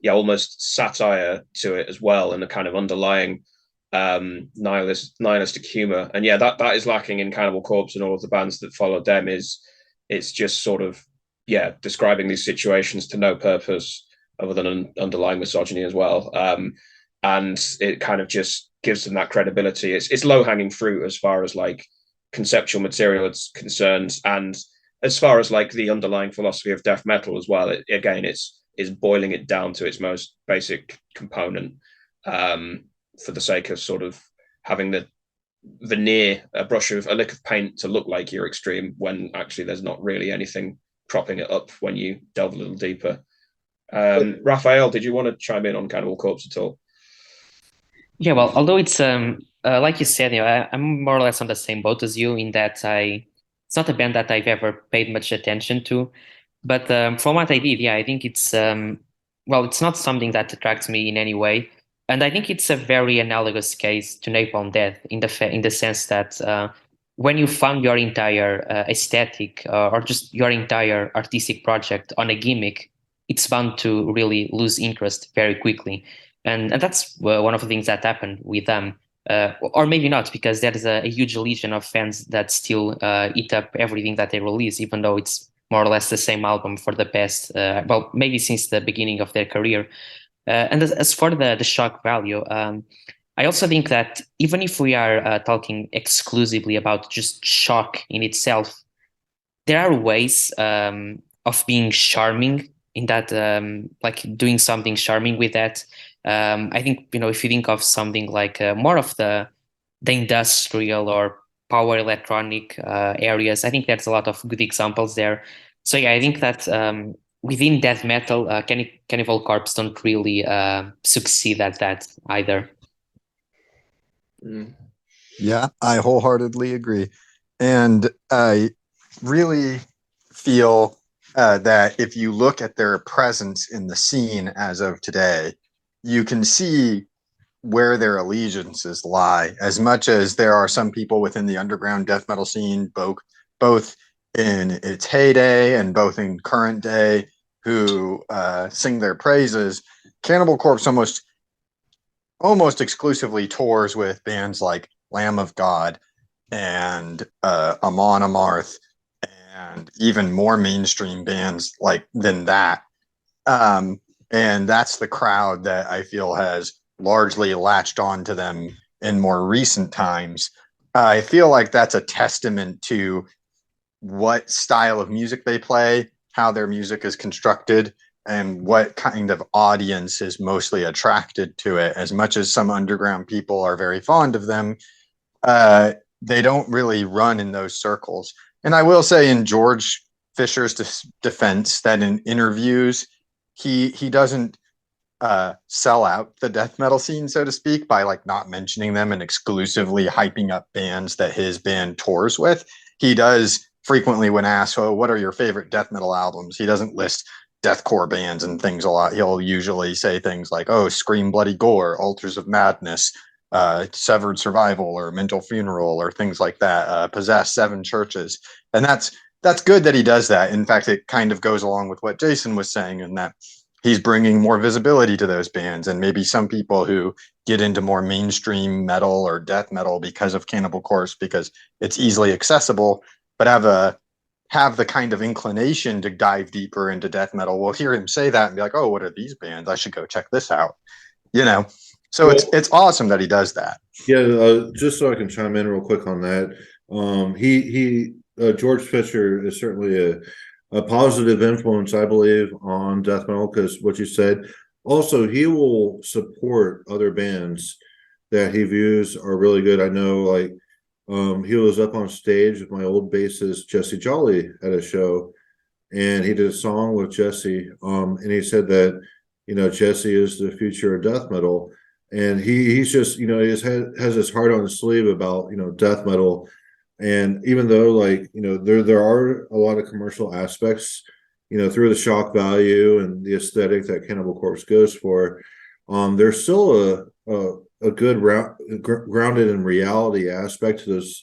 almost satire to it as well, and a kind of underlying nihilistic humor. And that is lacking in Cannibal Corpse and all of the bands that followed them. It's just sort of describing these situations to no purpose other than an underlying misogyny as well. And it kind of just gives them that credibility. It's low-hanging fruit as far as like conceptual material is concerned, and as far as like the underlying philosophy of death metal as well. Is boiling it down to its most basic component, for the sake of sort of having the veneer, a lick of paint to look like you're extreme, when actually there's not really anything propping it up when you delve a little deeper. Raphael, did you want to chime in on Cannibal Corpse at all? Yeah, well, although it's like you said, I'm more or less on the same boat as you, in that it's not a band that I've ever paid much attention to. But from what I did, I think it's it's not something that attracts me in any way, and I think it's a very analogous case to Napalm Death in the sense that when you found your entire aesthetic or just your entire artistic project on a gimmick, it's bound to really lose interest very quickly, and that's one of the things that happened with them. or maybe not, because there's a huge legion of fans that still eat up everything that they release, even though it's more or less the same album for the past, well, maybe since the beginning of their career. And as for the shock value, I also think that even if we are talking exclusively about just shock in itself, there are ways of being charming in that, like doing something charming with that. I think, if you think of something like more of the industrial or power electronic areas, I think there's a lot of good examples there. So yeah, I think that within death metal, Cannibal Corpse don't really succeed at that either. Yeah, I wholeheartedly agree. And I really feel that if you look at their presence in the scene as of today, you can see where their allegiances lie. As much as there are some people within the underground death metal scene, both in its heyday and both in current day, who sing their praises, Cannibal Corpse almost exclusively tours with bands like Lamb of God and Amon Amarth, and even more mainstream bands than that. And that's the crowd that I feel has largely latched on to them in more recent times. I feel like that's a testament to what style of music they play, how their music is constructed, and what kind of audience is mostly attracted to it. As much as some underground people are very fond of them, they don't really run in those circles. And I will say, in George Fisher's defense, that in interviews, he doesn't sell out the death metal scene, so to speak, by not mentioning them and exclusively hyping up bands that his band tours with. He does frequently, when asked, "Oh, what are your favorite death metal albums?" He doesn't list deathcore bands and things a lot. He'll usually say things like, "Oh, Scream Bloody Gore, Altars of Madness, Severed Survival, or Mental Funeral," or things like that. Possessed, Seven Churches. And that's good that he does that. In fact, it kind of goes along with what Jason was saying, in that he's bringing more visibility to those bands. And maybe some people who get into more mainstream metal or death metal because of Cannibal Corpse, because it's easily accessible, but have the kind of inclination to dive deeper into death metal, will hear him say that and be like, "Oh, what are these bands? I should go check this out." So Well, it's awesome that he does that. Yeah, just so I can chime in real quick on that. George Fisher is certainly a positive influence, I believe, on death metal, because what you said. Also, he will support other bands that he views are really good. I know, he was up on stage with my old bassist Jesse Jolly at a show, and he did a song with Jesse. And he said that Jesse is the future of death metal, and he's just he has his heart on his sleeve about death metal. And even though there are a lot of commercial aspects through the shock value and the aesthetic that Cannibal Corpse goes for, there's still a good grounded in reality aspect to those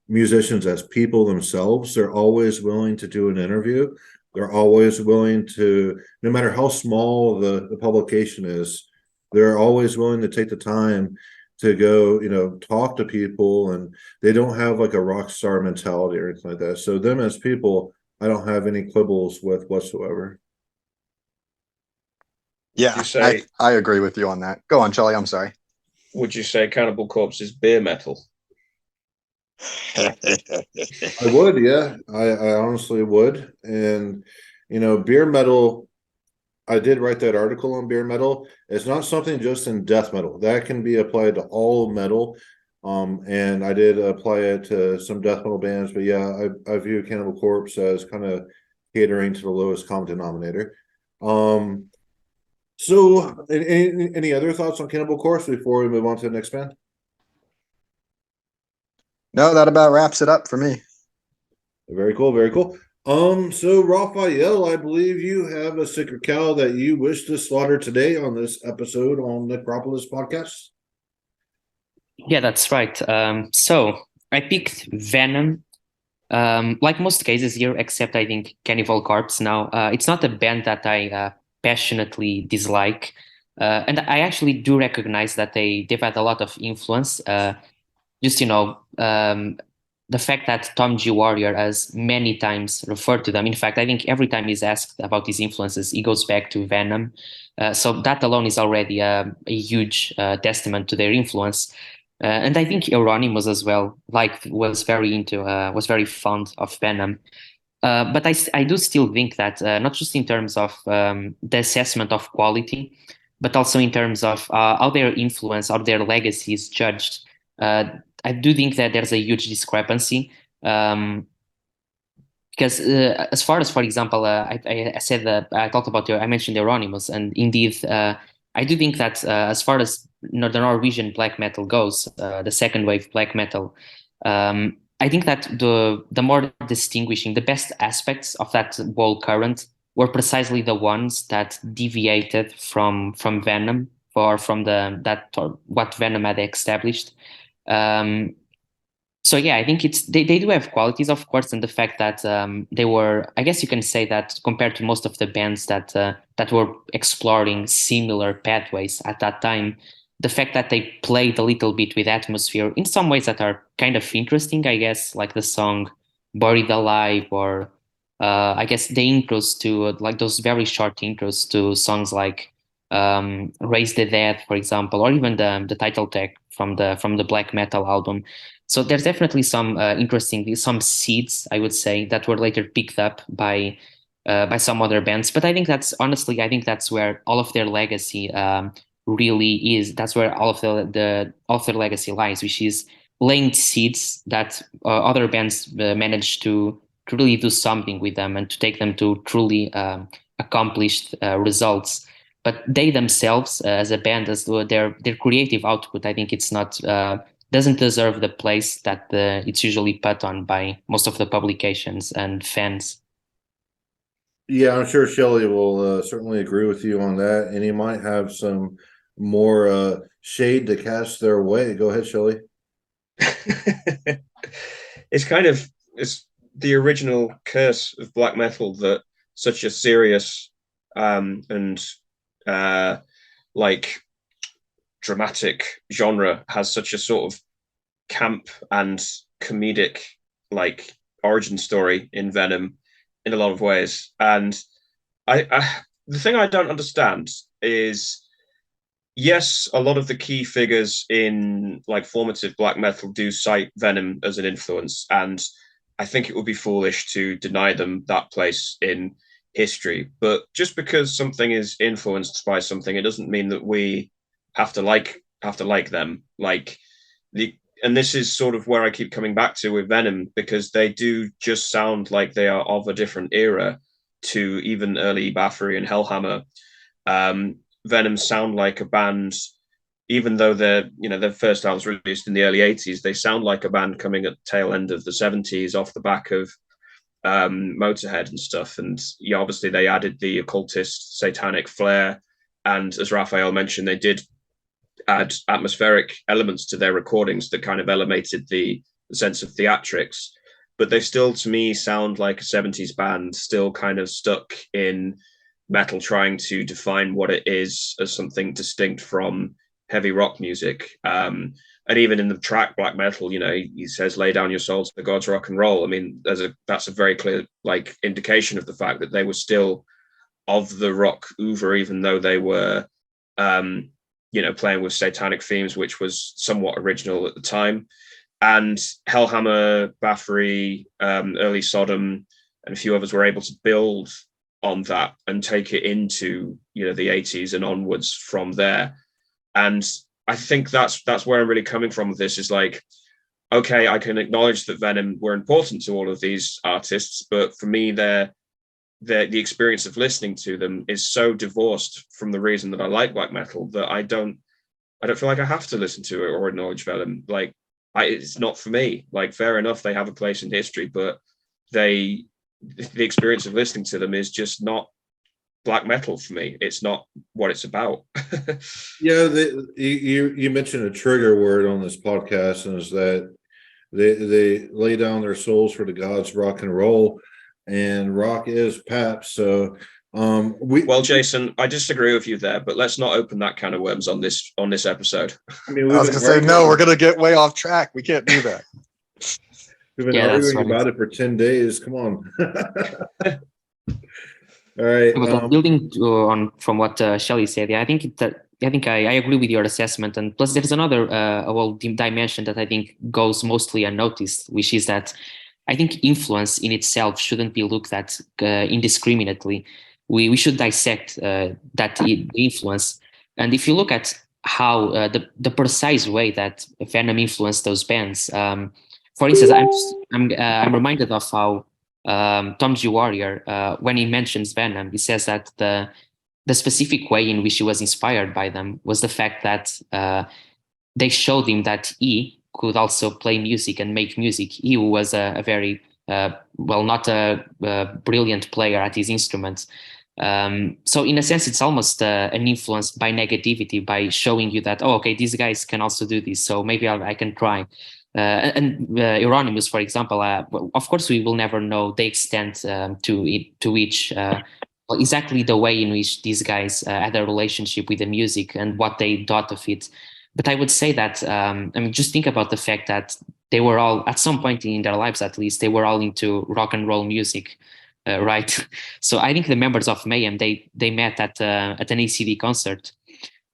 musicians as people themselves. They're always willing to do an interview. They're always willing to, no matter how small the publication is, they're always willing to take the time to go, talk to people, and they don't have a rock star mentality or anything like that. So them as people, I don't have any quibbles with whatsoever. Yeah, I agree with you on that. Go on, Charlie. I'm sorry. Would you say Cannibal Corpse is beer metal? I would, yeah. I honestly would. And beer metal, I did write that article on beer metal. It's not something just in death metal. That can be applied to all metal. And I did apply it to some death metal bands, but yeah, I view Cannibal Corpse as kind of catering to the lowest common denominator. So any other thoughts on Cannibal Corpse before we move on to the next band? No, that about wraps it up for me. Very cool, very cool. So Raphael, I believe you have a sacred cow that you wish to slaughter today on this episode on Necropolis podcast. Yeah, that's right. So I picked Venom. Like most cases here, except I think Cannibal Corpse now. It's not a band that I passionately dislike. And I actually do recognize that they've had a lot of influence. Just the fact that Tom G. Warrior has many times referred to them. In fact, I think every time he's asked about his influences, he goes back to Venom. So that alone is already a huge testament to their influence. And I think Euronymous as well, was very fond of Venom. But I do still think that not just in terms of the assessment of quality, but also in terms of how their influence, how their legacy is judged. I do think that there's a huge discrepancy. Because as far as, for example, I said that I talked about I mentioned Euronymous, and indeed, I do think that as far as the Norwegian black metal goes, the second wave black metal, I think that the more distinguishing, the best aspects of that whole current were precisely the ones that deviated from Venom or from what Venom had established. So yeah, I think they do have qualities, of course, and the fact that they were, I guess you can say that compared to most of the bands that were exploring similar pathways at that time, the fact that they played a little bit with atmosphere in some ways that are kind of interesting, I guess, like the song "Buried Alive" or I guess the intros to like those very short intros to songs like "Raise the Dead," for example, or even the title track from the black metal album. So there's definitely some some seeds, I would say, that were later picked up by some other bands. But I think I think that's where all of their legacy really is. That's where all of all of their legacy lies, which is laying seeds that other bands managed to really do something with them and to take them to truly accomplished results. But they themselves, as a band, as their creative output, I think it's not. Doesn't deserve the place that it's usually put on by most of the publications and fans. Yeah, I'm sure Shelley will certainly agree with you on that, and he might have some more shade to cast their way. Go ahead, Shelley. It's the original curse of black metal that such a serious and like dramatic genre has such a sort of camp and comedic like origin story in Venom in a lot of ways. And I the thing I don't understand is yes, a lot of the key figures in like formative black metal do cite Venom as an influence, and I think it would be foolish to deny them that place in history. But just because something is influenced by something, it doesn't mean that we have to like them. Like the and this is sort of where I keep coming back to with Venom because they do just sound like they are of a different era to even early Bathory and Hellhammer. Venom sound like a band, even though their first albums released in the early '80s, they sound like a band coming at the tail end of the '70s off the back of Motorhead and stuff. And yeah, obviously they added the occultist satanic flair, and as Raphael mentioned, they did add atmospheric elements to their recordings that kind of elevated the sense of theatrics. But they still, to me, sound like a '70s band, still kind of stuck in metal, trying to define what it is as something distinct from heavy rock music. And even in the track Black Metal, he says, "Lay down your soul to the gods, rock and roll." I mean, that's a very clear like indication of the fact that they were still of the rock oeuvre, even though they were, playing with satanic themes, which was somewhat original at the time. And Hellhammer, Bathory, early Sodom, and a few others were able to build on that and take it into the '80s and onwards from there. And I think that's where I'm really coming from with this is like, okay, I can acknowledge that Venom were important to all of these artists, but for me, the experience of listening to them is so divorced from the reason that I like black metal that I don't feel like I have to listen to it or acknowledge Venom. Like, it's not for me. Like, fair enough, they have a place in history, but the experience of listening to them is just not black metal for me. It's not what it's about. Yeah, you mentioned a trigger word on this podcast, and is that they lay down their souls for the gods, rock and roll, and rock is pap. So Well, Jason, I disagree with you there, but let's not open that can of worms on this episode. I mean, I was going to say, no, we're going to get way off track. We can't do that. We've been Yeah, that's arguing right. about it for 10 days. Come on. All right. But building on from what Shelley said, yeah, I think I agree with your assessment. And plus, there's another dimension that I think goes mostly unnoticed, which is that I think influence in itself shouldn't be looked at indiscriminately. We should dissect the influence. And if you look at how the precise way that Venom influenced those bands, for instance, I'm reminded of how Tom G. Warrior, when he mentions Venom, he says that the specific way in which he was inspired by them was the fact that they showed him that he could also play music and make music. He was a very not a brilliant player at his instruments. So in a sense, it's almost an influence by negativity, by showing you that, okay, these guys can also do this, so maybe I can try. And Euronymous, for example, of course, we will never know the extent to which exactly the way in which these guys had a relationship with the music and what they thought of it. But I would say that, just think about the fact that they were all, at some point in their lives at least, they were all into rock and roll music, right? So I think the members of Mayhem, they met at an ACD concert.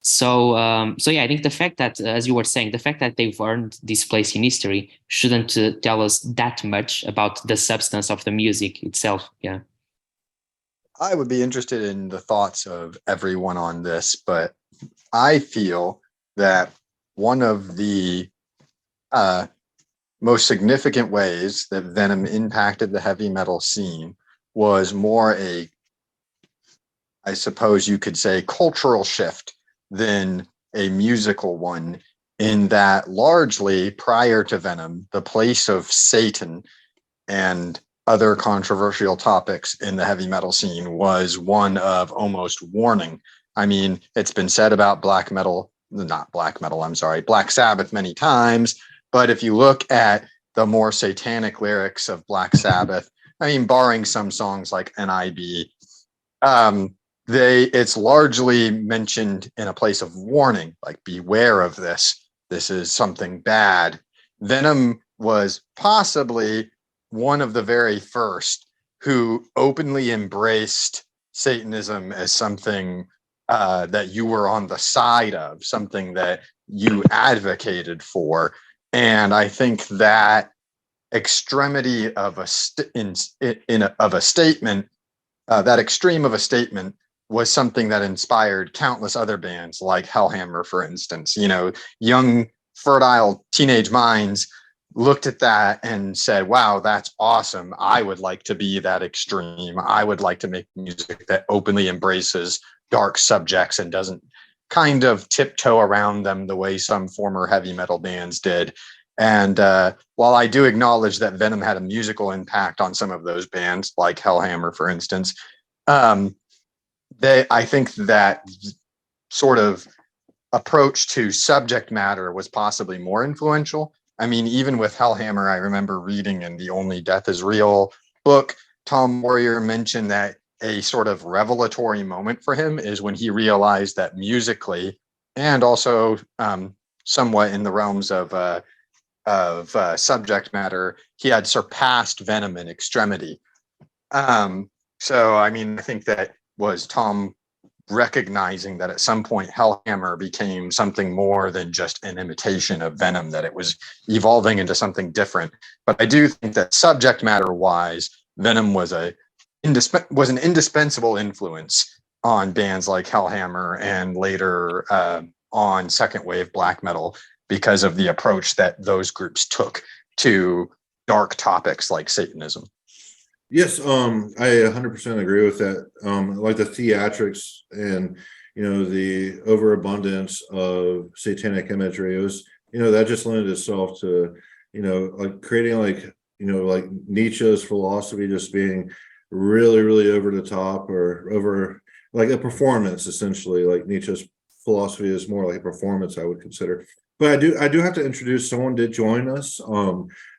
So yeah, I think the fact that, as you were saying, the fact that they've earned this place in history shouldn't tell us that much about the substance of the music itself. Yeah. I would be interested in the thoughts of everyone on this, but I feel that one of the most significant ways that Venom impacted the heavy metal scene was more I suppose you could say, cultural shift than a musical one, in that largely prior to Venom, the place of Satan and other controversial topics in the heavy metal scene was one of almost warning. I mean, it's been said about Black Sabbath many times, but if you look at the more satanic lyrics of Black Sabbath, I mean, barring some songs like NIB, it's largely mentioned in a place of warning, like, beware of this. This is something bad. Venom was possibly one of the very first who openly embraced Satanism as something that you were on the side of, something that you advocated for. And I think that extremity of a statement, that extreme of a statement, was something that inspired countless other bands like Hellhammer, for instance. You know, young, fertile teenage minds looked at that and said, wow, that's awesome. I would like to be that extreme. I would like to make music that openly embraces dark subjects and doesn't kind of tiptoe around them the way some former heavy metal bands did. And while I do acknowledge that Venom had a musical impact on some of those bands, like Hellhammer, for instance, I think that sort of approach to subject matter was possibly more influential. I mean, even with Hellhammer, I remember reading in the Only Death Is Real book, Tom Warrior mentioned that a sort of revelatory moment for him is when he realized that musically, and also somewhat in the realms of subject matter, he had surpassed Venom in extremity. So, I mean, I think that was Tom recognizing that at some point Hellhammer became something more than just an imitation of Venom, that it was evolving into something different. But I do think that subject matter wise, Venom was an indispensable influence on bands like Hellhammer and later on second wave black metal, because of the approach that those groups took to dark topics like Satanism. Yes, I 100% agree with that. Like the theatrics and, the overabundance of satanic imagery, it was, that just lended itself to, like creating like Nietzsche's philosophy just being really, really over the top, or over like a performance, essentially. Like Nietzsche's philosophy is more like a performance, I would consider. But I do have to introduce, someone did join us.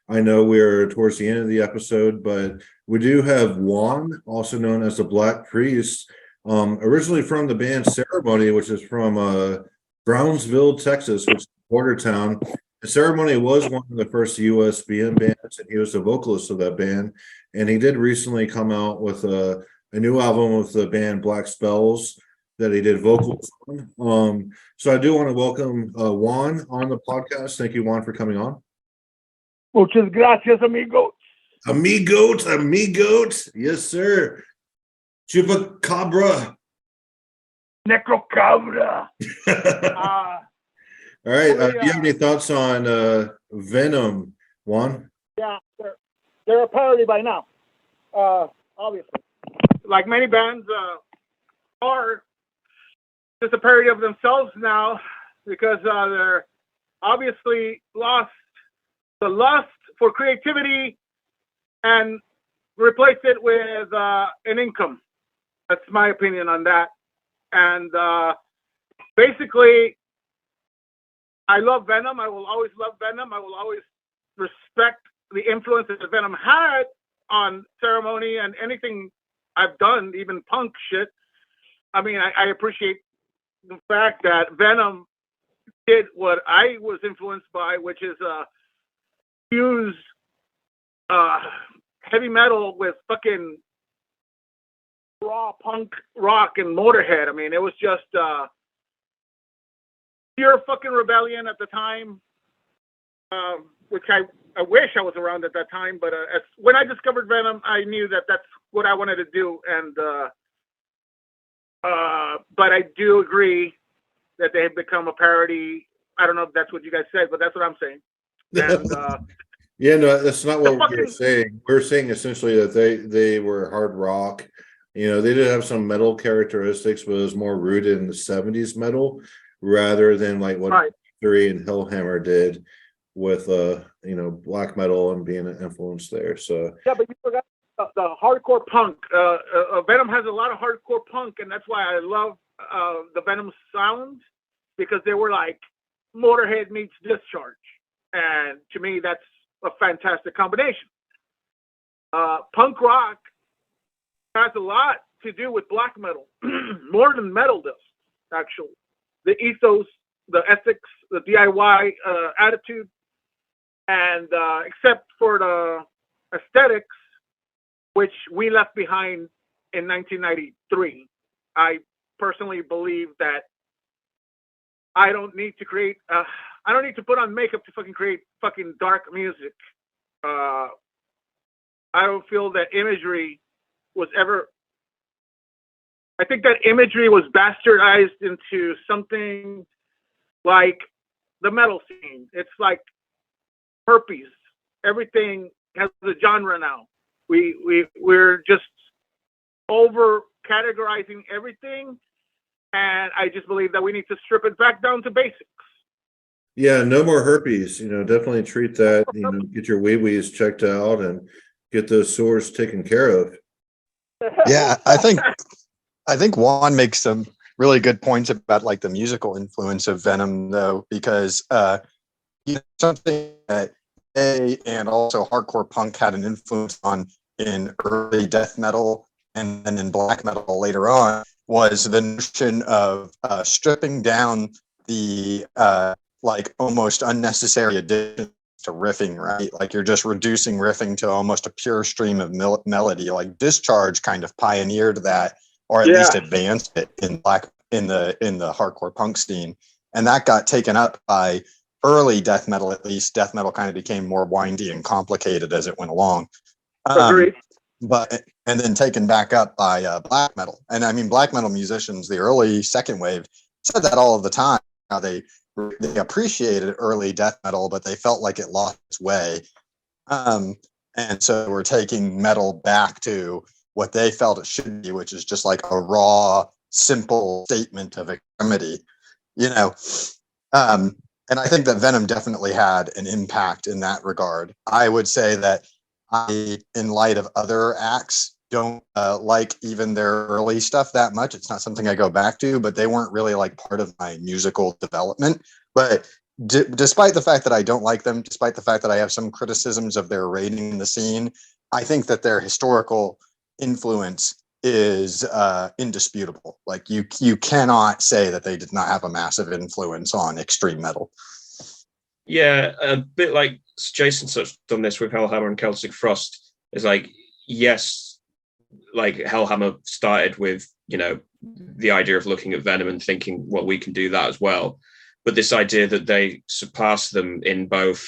I know we're towards the end of the episode, but we do have Juan, also known as the Black Priest, originally from the band Ceremony, which is from Brownsville, Texas, which is a border town. The Ceremony was one of the first USBM bands, and he was the vocalist of that band. And he did recently come out with a new album with the band Black Spells that he did vocals on. So I do want to welcome Juan on the podcast. Thank you, Juan, for coming on. Muchas gracias, amigo. Amigote. Yes, sir. Chupacabra. Necrocabra. All right. Do you have any thoughts on Venom, Juan? Yeah, they're a parody by now. Obviously. Like many bands are just a parody of themselves now because they're obviously lost the lust for creativity and replace it with an income. That's my opinion on that. And basically, I love Venom. I will always love Venom. I will always respect the influence that Venom had on Ceremony and anything I've done, even punk shit. I mean, I appreciate the fact that Venom did what I was influenced by, which is use heavy metal with fucking raw punk rock and Motorhead. I mean, it was just pure fucking rebellion at the time, which I wish I was around at that time. But when I discovered Venom, I knew that that's what I wanted to do. And but I do agree that they have become a parody. I don't know if that's what you guys said, but that's what I'm saying. And yeah, no, that's not what we're saying. We're saying essentially that they were hard rock. You know, they did have some metal characteristics, but it was more rooted in the 70s metal rather than like what Theory and Hellhammer did with black metal and being an influence there. So yeah, but you forgot the hardcore punk. Venom has a lot of hardcore punk, and that's why I love the Venom sound, because they were like Motorhead meets Discharge, and to me that's a fantastic combination. Punk rock has a lot to do with black metal, more than metal does, actually. The ethos, the ethics, the DIY attitude, and except for the aesthetics, which we left behind in 1993. I personally believe that I don't need to create, I don't need to put on makeup to fucking create fucking dark music. I don't feel that imagery was ever, I think that imagery was bastardized into something like the metal scene. It's like herpes. Everything has a genre now. We're just over categorizing everything, and I just believe that we need to strip it back down to basics. Yeah, no more herpes. Definitely treat that. Get your wee-wees checked out and get those sores taken care of. Yeah, I think Juan makes some really good points about like the musical influence of Venom, though, because something that they and also hardcore punk had an influence on in early death metal and then in black metal later on was the notion of stripping down the like almost unnecessary additions to riffing, right? Like you're just reducing riffing to almost a pure stream of melody. Like Discharge kind of pioneered that, or at least advanced it in the hardcore punk scene, and that got taken up by early death metal. At least death metal kind of became more windy and complicated as it went along. Agreed. And then taken back up by black metal. And I mean, black metal musicians, the early second wave, said that all of the time. How they appreciated early death metal, but they felt like it lost its way. And so we're taking metal back to what they felt it should be, which is just like a raw, simple statement of extremity, and I think that Venom definitely had an impact in that regard. I would say that I, in light of other acts, don't like even their early stuff that much. It's not something I go back to, but they weren't really like part of my musical development. But despite the fact that I don't like them, despite the fact that I have some criticisms of their rating in the scene, I think that their historical influence is indisputable. Like you cannot say that they did not have a massive influence on extreme metal. Yeah, a bit like Jason touched on this with Hellhammer and Celtic Frost. Is like, yes, like Hellhammer started with, you know, the idea of looking at Venom and thinking, well, we can do that as well. But this idea that they surpass them in both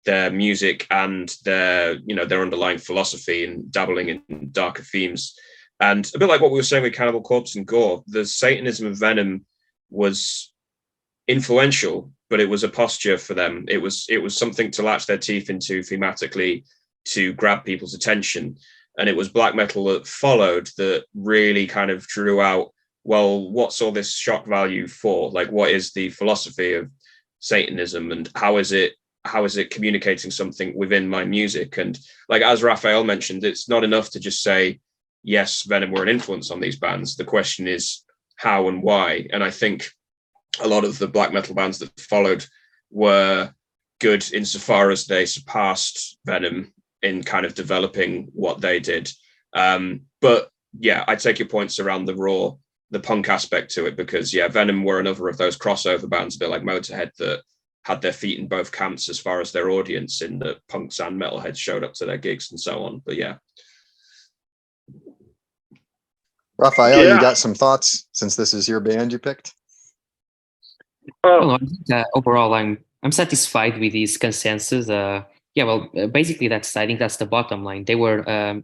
their music and their, you know, their underlying philosophy and dabbling in darker themes. And a bit like what we were saying with Cannibal Corpse and Gore, the Satanism of Venom was influential, but it was a posture for them. It was something to latch their teeth into thematically to grab people's attention. And it was black metal that followed that really kind of drew out, well, what's all this shock value for? Like, what is the philosophy of Satanism, and how is it communicating something within my music? And like, as Raphael mentioned, it's not enough to just say, yes, Venom were an influence on these bands. The question is how and why. And I think a lot of the black metal bands that followed were good insofar as they surpassed Venom in kind of developing what they did. But yeah, I take your points around the punk aspect to it, because yeah, Venom were another of those crossover bands, a bit like Motorhead, that had their feet in both camps as far as their audience, in that punks and metalheads showed up to their gigs and so on. But yeah. Raphael, you got some thoughts since this is your band you picked? Well, I think, overall, I'm satisfied with this consensus. Basically, I think that's the bottom line. They were,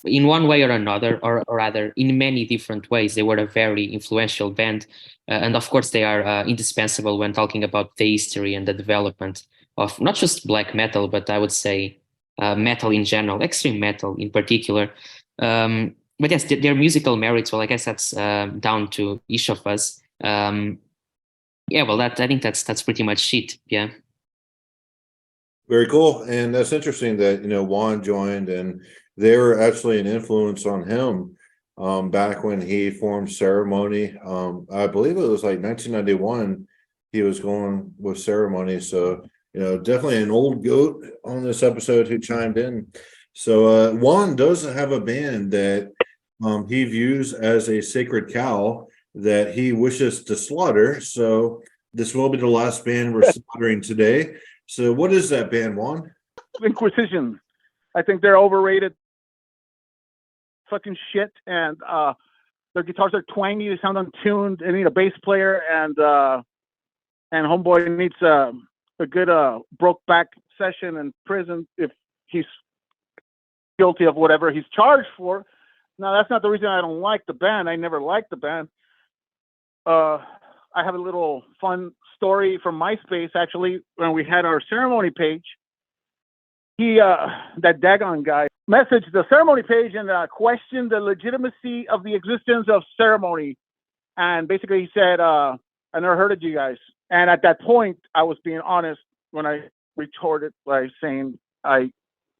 in one way or another, or rather, in many different ways, they were a very influential band, and of course, they are indispensable when talking about the history and the development of not just black metal, but I would say metal in general, extreme metal in particular. But yes, their musical merits, well, I guess that's down to each of us. I think that's pretty much it. Yeah. Very cool. And that's interesting that, Juan joined and they were actually an influence on him back when he formed Ceremony. I believe it was like 1991 he was going with Ceremony. So, definitely an old goat on this episode who chimed in. So Juan does have a band that he views as a sacred cow that he wishes to slaughter. So this will be the last band we're slaughtering today. So what is that band, Juan? Inquisition. I think they're overrated fucking shit, and their guitars are twangy, they sound untuned, they need a bass player, and homeboy needs a good broke back session in prison if he's guilty of whatever he's charged for. Now, that's not the reason I don't like the band. I never liked the band. I have a little fun story from MySpace, actually, when we had our Ceremony page. He, that Dagon guy, messaged the Ceremony page and questioned the legitimacy of the existence of Ceremony. And basically he said, I never heard of you guys. And at that point, I was being honest when I retorted by saying, I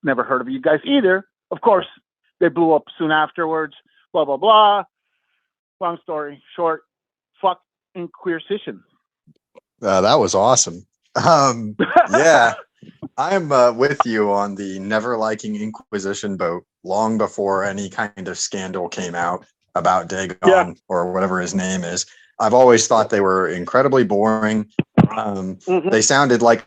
never heard of you guys either. Of course, they blew up soon afterwards, blah, blah, blah. Long story short, fuck Inquisition. That was awesome. Yeah, I'm with you on the never liking Inquisition boat long before any kind of scandal came out about Dagon or whatever his name is. I've always thought they were incredibly boring. They sounded like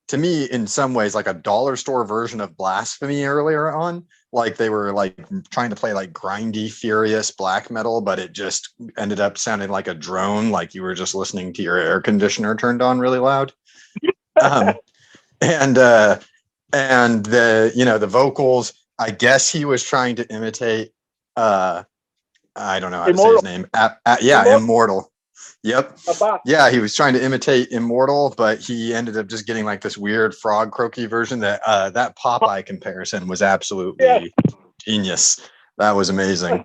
to me, in some ways, like a dollar store version of Blasphemy earlier on. Like they were like trying to play like grindy, furious black metal, but it just ended up sounding like a drone, like you were just listening to your air conditioner turned on really loud. And the the vocals, I guess he was trying to imitate I don't know how to say his name. Immortal. Yep. Yeah, he was trying to imitate Immortal, but he ended up just getting like this weird frog croaky version. That Popeye comparison was absolutely genius. That was amazing.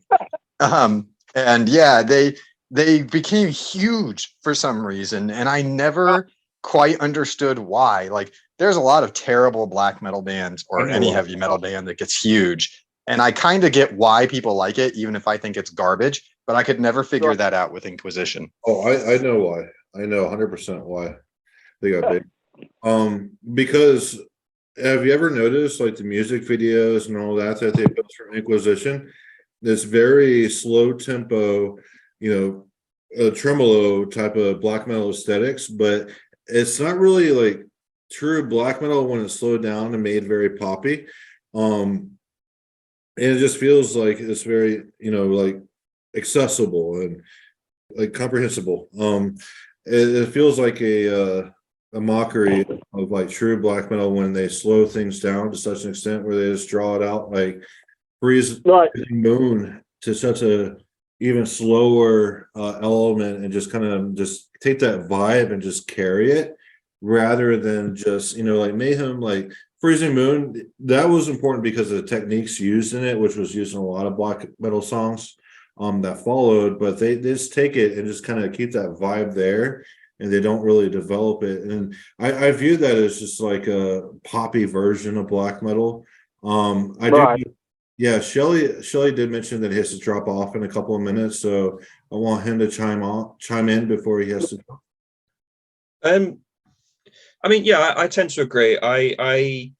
And yeah, they became huge for some reason, and I never quite understood why. Like, there's a lot of terrible black metal bands or any heavy metal band that gets huge, and I kind of get why people like it, even if I think it's garbage. but I could never figure that out with Inquisition. Oh, I know why. I know 100% why they got big. Because have you ever noticed like the music videos and all that they post from Inquisition? This very slow tempo, a tremolo type of black metal aesthetics, but it's not really like true black metal when it's slowed down and made very poppy. And it just feels like it's very, like accessible and like comprehensible. It feels like a mockery of like true black metal when they slow things down to such an extent where they just draw it out like Freeze Moon to such a even slower element and just kind of just take that vibe and just carry it rather than just like Mayhem, like Freezing Moon. That was important because of the techniques used in it, which was used in a lot of black metal songs that followed, but they just take it and just kind of keep that vibe there and they don't really develop it. And I view that as just like a poppy version of black metal. Yeah, Shelly did mention that he has to drop off in a couple of minutes, so I want him to chime in before he has to go. I mean, yeah, I tend to agree. I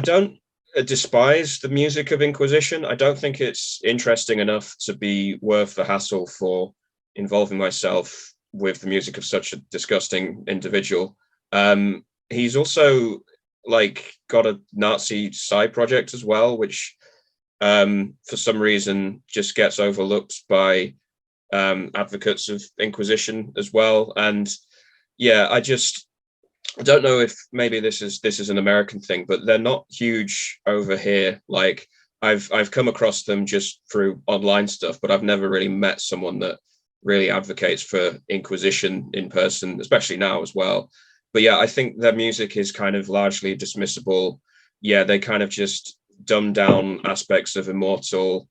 don't despise the music of Inquisition. I don't think it's interesting enough to be worth the hassle for involving myself with the music of such a disgusting individual. He's also like got a Nazi side project as well, which for some reason just gets overlooked by advocates of Inquisition as well. And yeah, I don't know if maybe this is an American thing, but they're not huge over here. Like I've come across them just through online stuff, but I've never really met someone that really advocates for Inquisition in person, especially now as well. But yeah, I think their music is kind of largely dismissible. Yeah, they kind of just dumb down aspects of Immortal,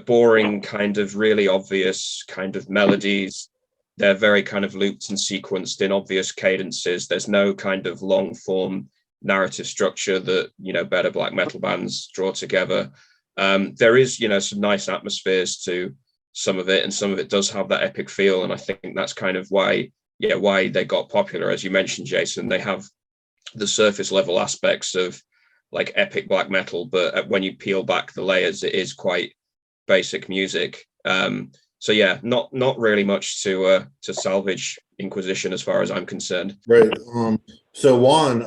boring, kind of really obvious kind of melodies. They're very kind of looped and sequenced in obvious cadences. There's no kind of long form narrative structure that, better black metal bands draw together. There is, some nice atmospheres to some of it, and some of it does have that epic feel. And I think that's kind of why they got popular. As you mentioned, Jason, they have the surface level aspects of like epic black metal, but when you peel back the layers, it is quite basic music. So yeah, not really much to salvage Inquisition as far as I'm concerned. Right. So Juan,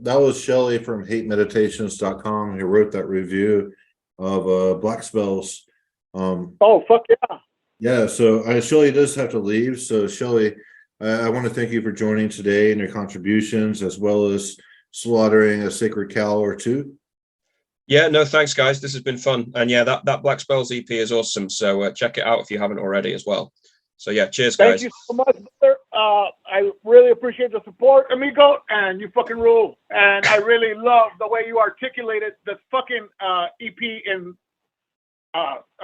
that was Shelly from hatemeditations.com who wrote that review of Black Spells. Oh fuck yeah. Yeah, so Shelly does have to leave. So Shelly, I want to thank you for joining today and your contributions, as well as slaughtering a sacred cow or two. Yeah, no, thanks, guys. This has been fun. And yeah, that Black Spells EP is awesome. So check it out if you haven't already as well. So yeah, cheers, guys. Thank you so much, brother. I really appreciate the support, amigo, and you fucking rule. And I really love the way you articulated the fucking EP in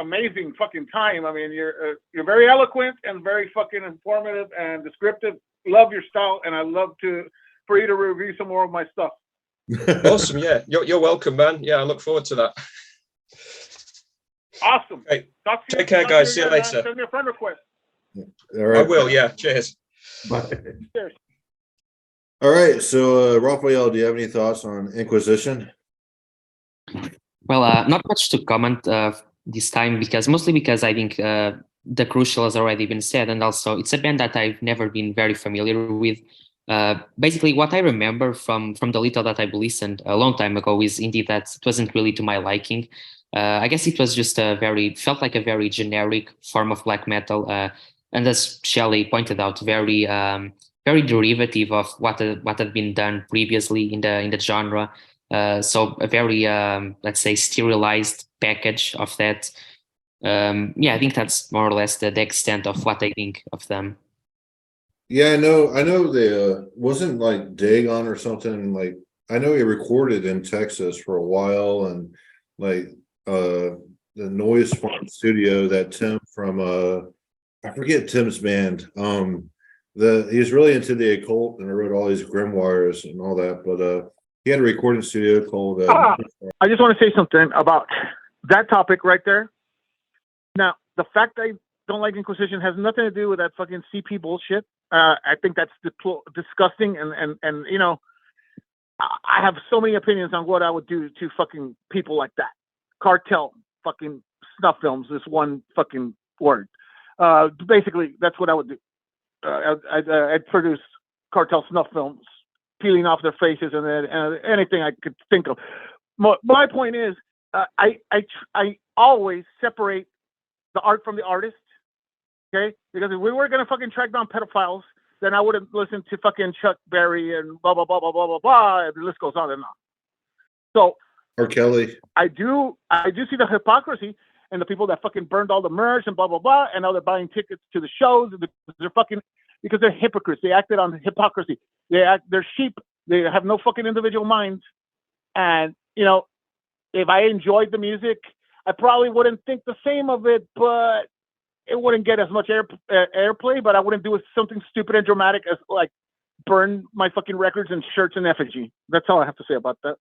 amazing fucking time. I mean, you're very eloquent and very fucking informative and descriptive. Love your style, and I love for you to review some more of my stuff. Awesome. Yeah, you're welcome, man. Yeah, I look forward to that. Awesome. Hey, take care, guys. See you later. Send me a friend request. All right. I will. Yeah. Cheers. Bye. Cheers. All right. So, Raphael, do you have any thoughts on Inquisition? Well, not much to comment this time, mostly because I think the crucial has already been said, and also it's a band that I've never been very familiar with. Basically, what I remember from the little that I've listened a long time ago is indeed that it wasn't really to my liking. I guess it was just felt like a very generic form of black metal, and as Shelley pointed out, very derivative of what had been done previously in the genre. So a very let's say sterilized package of that. I think that's more or less the extent of what I think of them. Yeah, I know they wasn't like Dagon or something. Like I know he recorded in Texas for a while, and like the Noise Farm Studio that Tim from I forget Tim's band. He's really into the occult and wrote all these grimoires and all that, but he had a recording studio called I just want to say something about that topic right there. Now, the fact I don't like Inquisition has nothing to do with that fucking CP bullshit. I think that's disgusting, and you know, I have so many opinions on what I would do to fucking people like that. Cartel fucking snuff films is one fucking word. Basically, that's what I would do. I'd produce cartel snuff films, peeling off their faces and anything I could think of. My point is, I always separate the art from the artist. Okay, because if we were gonna fucking track down pedophiles, then I wouldn't listen to fucking Chuck Berry and blah blah blah blah blah blah blah. And the list goes on and on. So, or Kelly. I do see the hypocrisy and the people that fucking burned all the merch and blah blah blah, and now they're buying tickets to the shows. Because they're hypocrites. They acted on hypocrisy. They're sheep. They have no fucking individual minds. And you know, if I enjoyed the music, I probably wouldn't think the same of it, but it wouldn't get as much airplay. But I wouldn't do something stupid and dramatic as like burn my fucking records and shirts in effigy. That's all I have to say about that.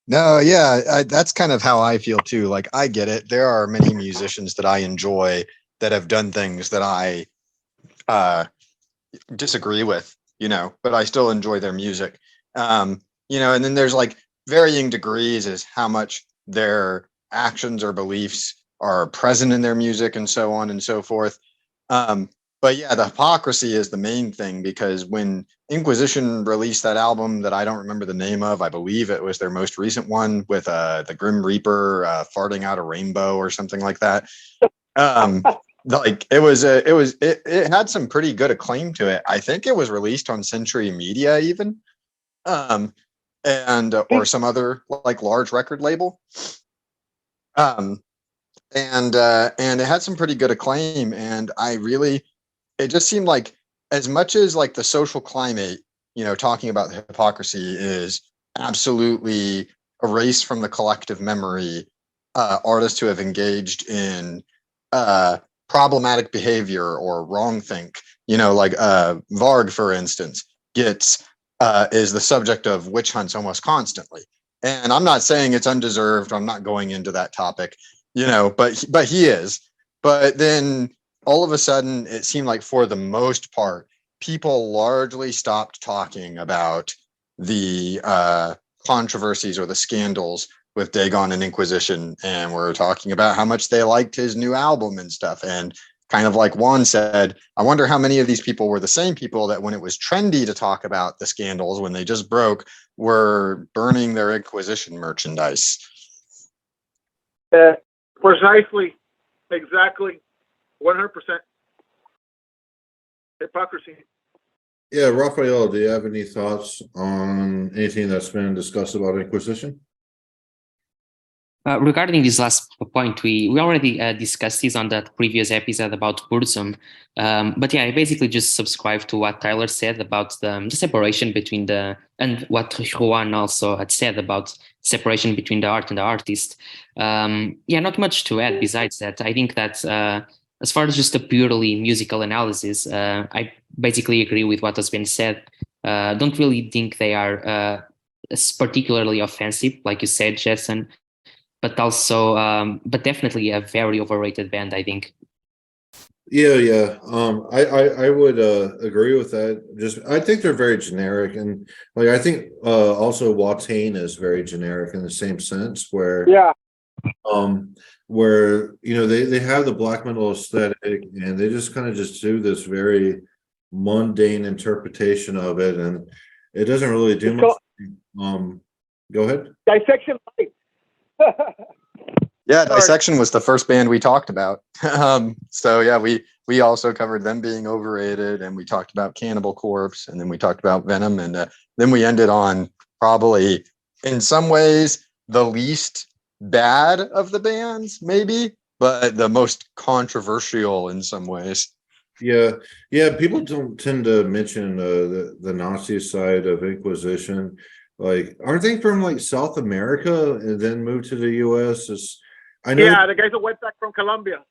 No, yeah, that's kind of how I feel too. Like, I get it. There are many musicians that I enjoy that have done things that I disagree with, you know, but I still enjoy their music. You know, and then there's like varying degrees as how much their actions or beliefs are present in their music and so on and so forth. But yeah, the hypocrisy is the main thing, because when Inquisition released that album that I don't remember the name of, I believe it was their most recent one with the Grim Reaper farting out a rainbow or something like that. Like it had some pretty good acclaim to it. I think it was released on Century Media even, and or some other like large record label. And it had some pretty good acclaim, and it just seemed like, as much as like the social climate, you know, talking about the hypocrisy is absolutely erased from the collective memory, artists who have engaged in problematic behavior or wrongthink, you know, like Varg, for instance, is the subject of witch hunts almost constantly. And I'm not saying it's undeserved. I'm not going into that topic, you know, but he is. But then all of a sudden, it seemed like for the most part, people largely stopped talking about the controversies or the scandals with Dagon and Inquisition, and we're talking about how much they liked his new album and stuff. And kind of like Juan said, I wonder how many of these people were the same people that when it was trendy to talk about the scandals, when they just broke, were burning their Inquisition merchandise. Precisely. Exactly. 100%. Hypocrisy. Yeah, Raphael, do you have any thoughts on anything that's been discussed about Inquisition? Regarding this last point, we already discussed this on that previous episode about Burzum. But yeah, I basically just subscribe to what Tyler said about the separation between and what Juan also had said about separation between the art and the artist. Yeah, not much to add besides that. I think that as far as just a purely musical analysis, I basically agree with what has been said. Don't really think they are particularly offensive, like you said, Jason. But also, but definitely a very overrated band, I think. Yeah. I would agree with that. I think they're very generic, and like I think also Watain is very generic in the same sense, where where you know they have the black metal aesthetic, and they just kind of just do this very mundane interpretation of it, and it doesn't really do much. Go ahead. Dissection Light. Yeah, Dissection was the first band we talked about. So yeah, we also covered them being overrated, and we talked about Cannibal Corpse, and then we talked about Venom, and then we ended on probably in some ways the least bad of the bands, maybe, but the most controversial in some ways. Yeah. People don't tend to mention the Nazi side of Inquisition. Like, aren't they from like South America and then moved to the U.S.? I know. Yeah, the guys that went back from Colombia.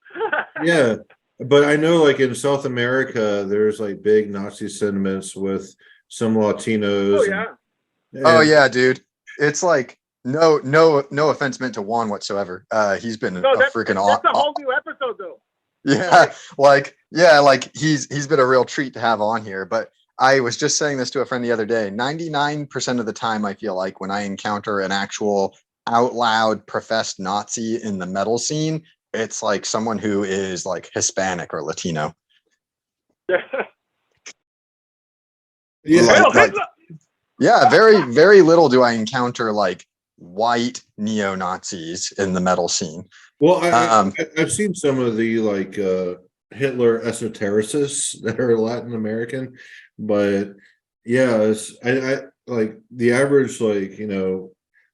Yeah, but I know like in South America, there's like big Nazi sentiments with some Latinos. Oh yeah. Oh yeah, dude. It's like No offense meant to Juan whatsoever. He's been No, a that's freaking a whole new episode though. yeah, like he's been a real treat to have on here. But I was just saying this to a friend the other day. 99% of the time, I feel like when I encounter an actual out loud professed Nazi in the metal scene, it's like someone who is like Hispanic or Latino. Yeah, Yeah, very, very little do I encounter like white neo-Nazis in the metal scene. well, I've seen some of the like Hitler esotericists that are Latin American, but yeah, I like the average like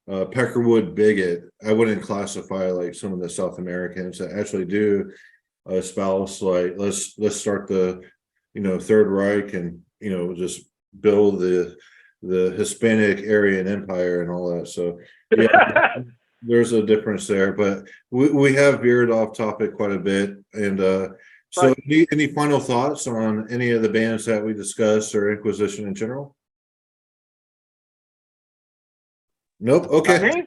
Peckerwood bigot. I wouldn't classify like some of the South Americans that actually do espouse like let's start the Third Reich and just build the Hispanic Aryan Empire and all that. So yeah, there's a difference there, but we have veered off topic quite a bit. And so Right. any final thoughts on any of the bands that we discussed or Inquisition in general? Nope. Okay.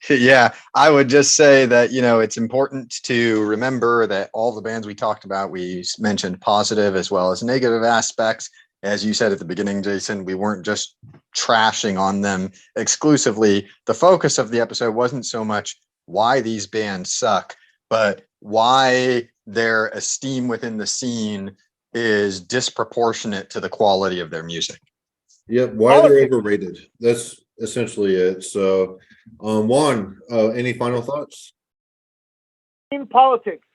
Yeah, I would just say that it's important to remember that all the bands we talked about, we mentioned positive as well as negative aspects. As you said at the beginning, Jason, we weren't just trashing on them exclusively. The focus of the episode wasn't so much why these bands suck, but why their esteem within the scene is disproportionate to the quality of their music. Yep. Why they're overrated. That's essentially it. So, Juan, any final thoughts? Scene politics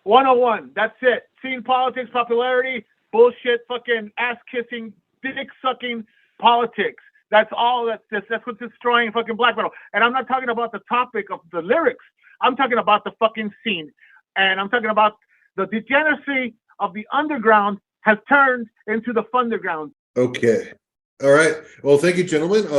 101. That's it. Scene politics, popularity, bullshit, fucking ass kissing, dick sucking politics. That's all. That's what's destroying fucking black metal. And I'm not talking about the topic of the lyrics. I'm talking about the fucking scene. And I'm talking about the degeneracy of the underground has turned into the funderground. Okay. All right. Well, thank you, gentlemen.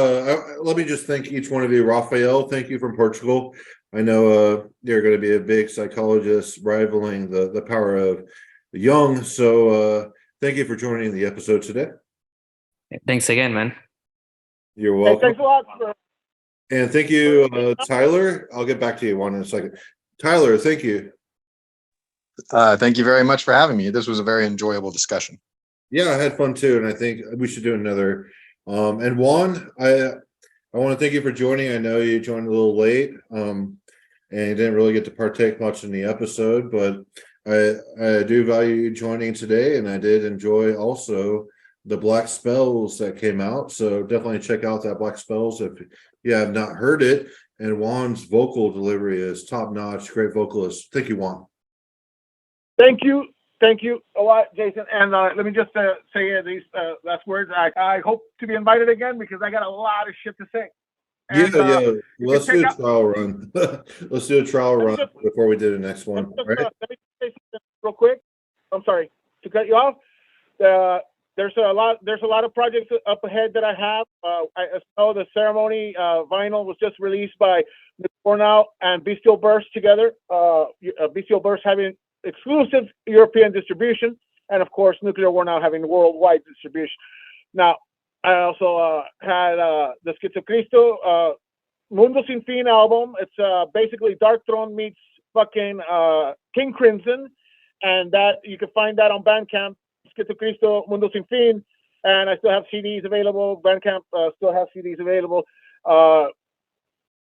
Let me just thank each one of you. Raphael, thank you from Portugal. I know you're going to be a big psychologist rivaling the power of Jung. So thank you for joining the episode today. Thanks again, man. You're welcome. Hey, thanks a lot. And thank you, Tyler. I'll get back to you one in a second. Tyler, thank you. Thank you very much for having me. This was a very enjoyable discussion. Yeah, I had fun too, and I think we should do another. And Juan, I want to thank you for joining. I know you joined a little late, and you didn't really get to partake much in the episode, but I do value you joining today, and I did enjoy also the Black Spells that came out. So definitely check out that Black Spells if you have not heard it. And Juan's vocal delivery is top notch, great vocalist. Thank you, Juan. Thank you. Thank you a lot, Jason. And let me just say these last words. I hope to be invited again because I got a lot of shit to say. And, yeah. Let's do a trial run. Let's do a trial run before we do the next one. Right? Let me say something real quick. I'm sorry to cut you off. There's a lot of projects up ahead that I have. I know the ceremony vinyl was just released by Bornow and Bestial Burst together. Bestial Burst having exclusive European distribution, and of course Nuclear War now having worldwide distribution. Now I also had the Schizocristo Mundo Sin Fin album. It's basically Dark Throne meets fucking King Crimson, and that you can find that on Bandcamp. Schizocristo Mundo Sin Fin, and I still have CDs available. Bandcamp still has CDs available.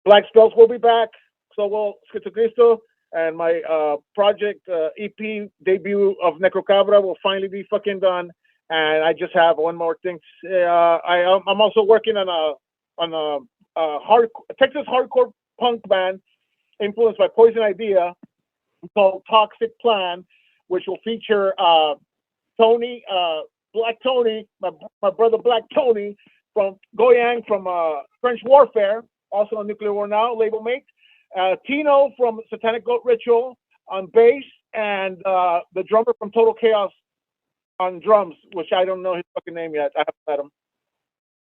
Black Spells will be back, so will Schizocristo. And my project EP debut of Necrocabra will finally be fucking done. And I just have one more thing. I'm also working on a Texas hardcore punk band influenced by Poison Idea called Toxic Plan, which will feature Tony, Black Tony, my brother Black Tony from Goyang from French Warfare, also on Nuclear War Now label mate. Tino from Satanic Goat Ritual on bass, and the drummer from Total Chaos on drums, which I don't know his fucking name yet. I haven't met him.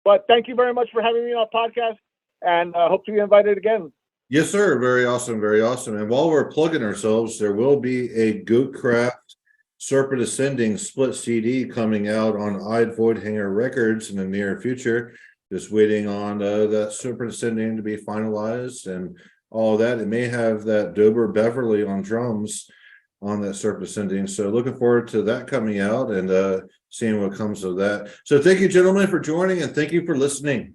But thank you very much for having me on the podcast, and hope to be invited again. Yes, sir. Very awesome. Very awesome. And while we're plugging ourselves, there will be a Goatcraft Serpent Ascending split CD coming out on Eyed Void Hanger Records in the near future. just waiting on that superintendent to be finalized and all that. It may have that Dober Beverly on drums on that superintendent. So looking forward to that coming out and seeing what comes of that. So thank you, gentlemen, for joining, and thank you for listening.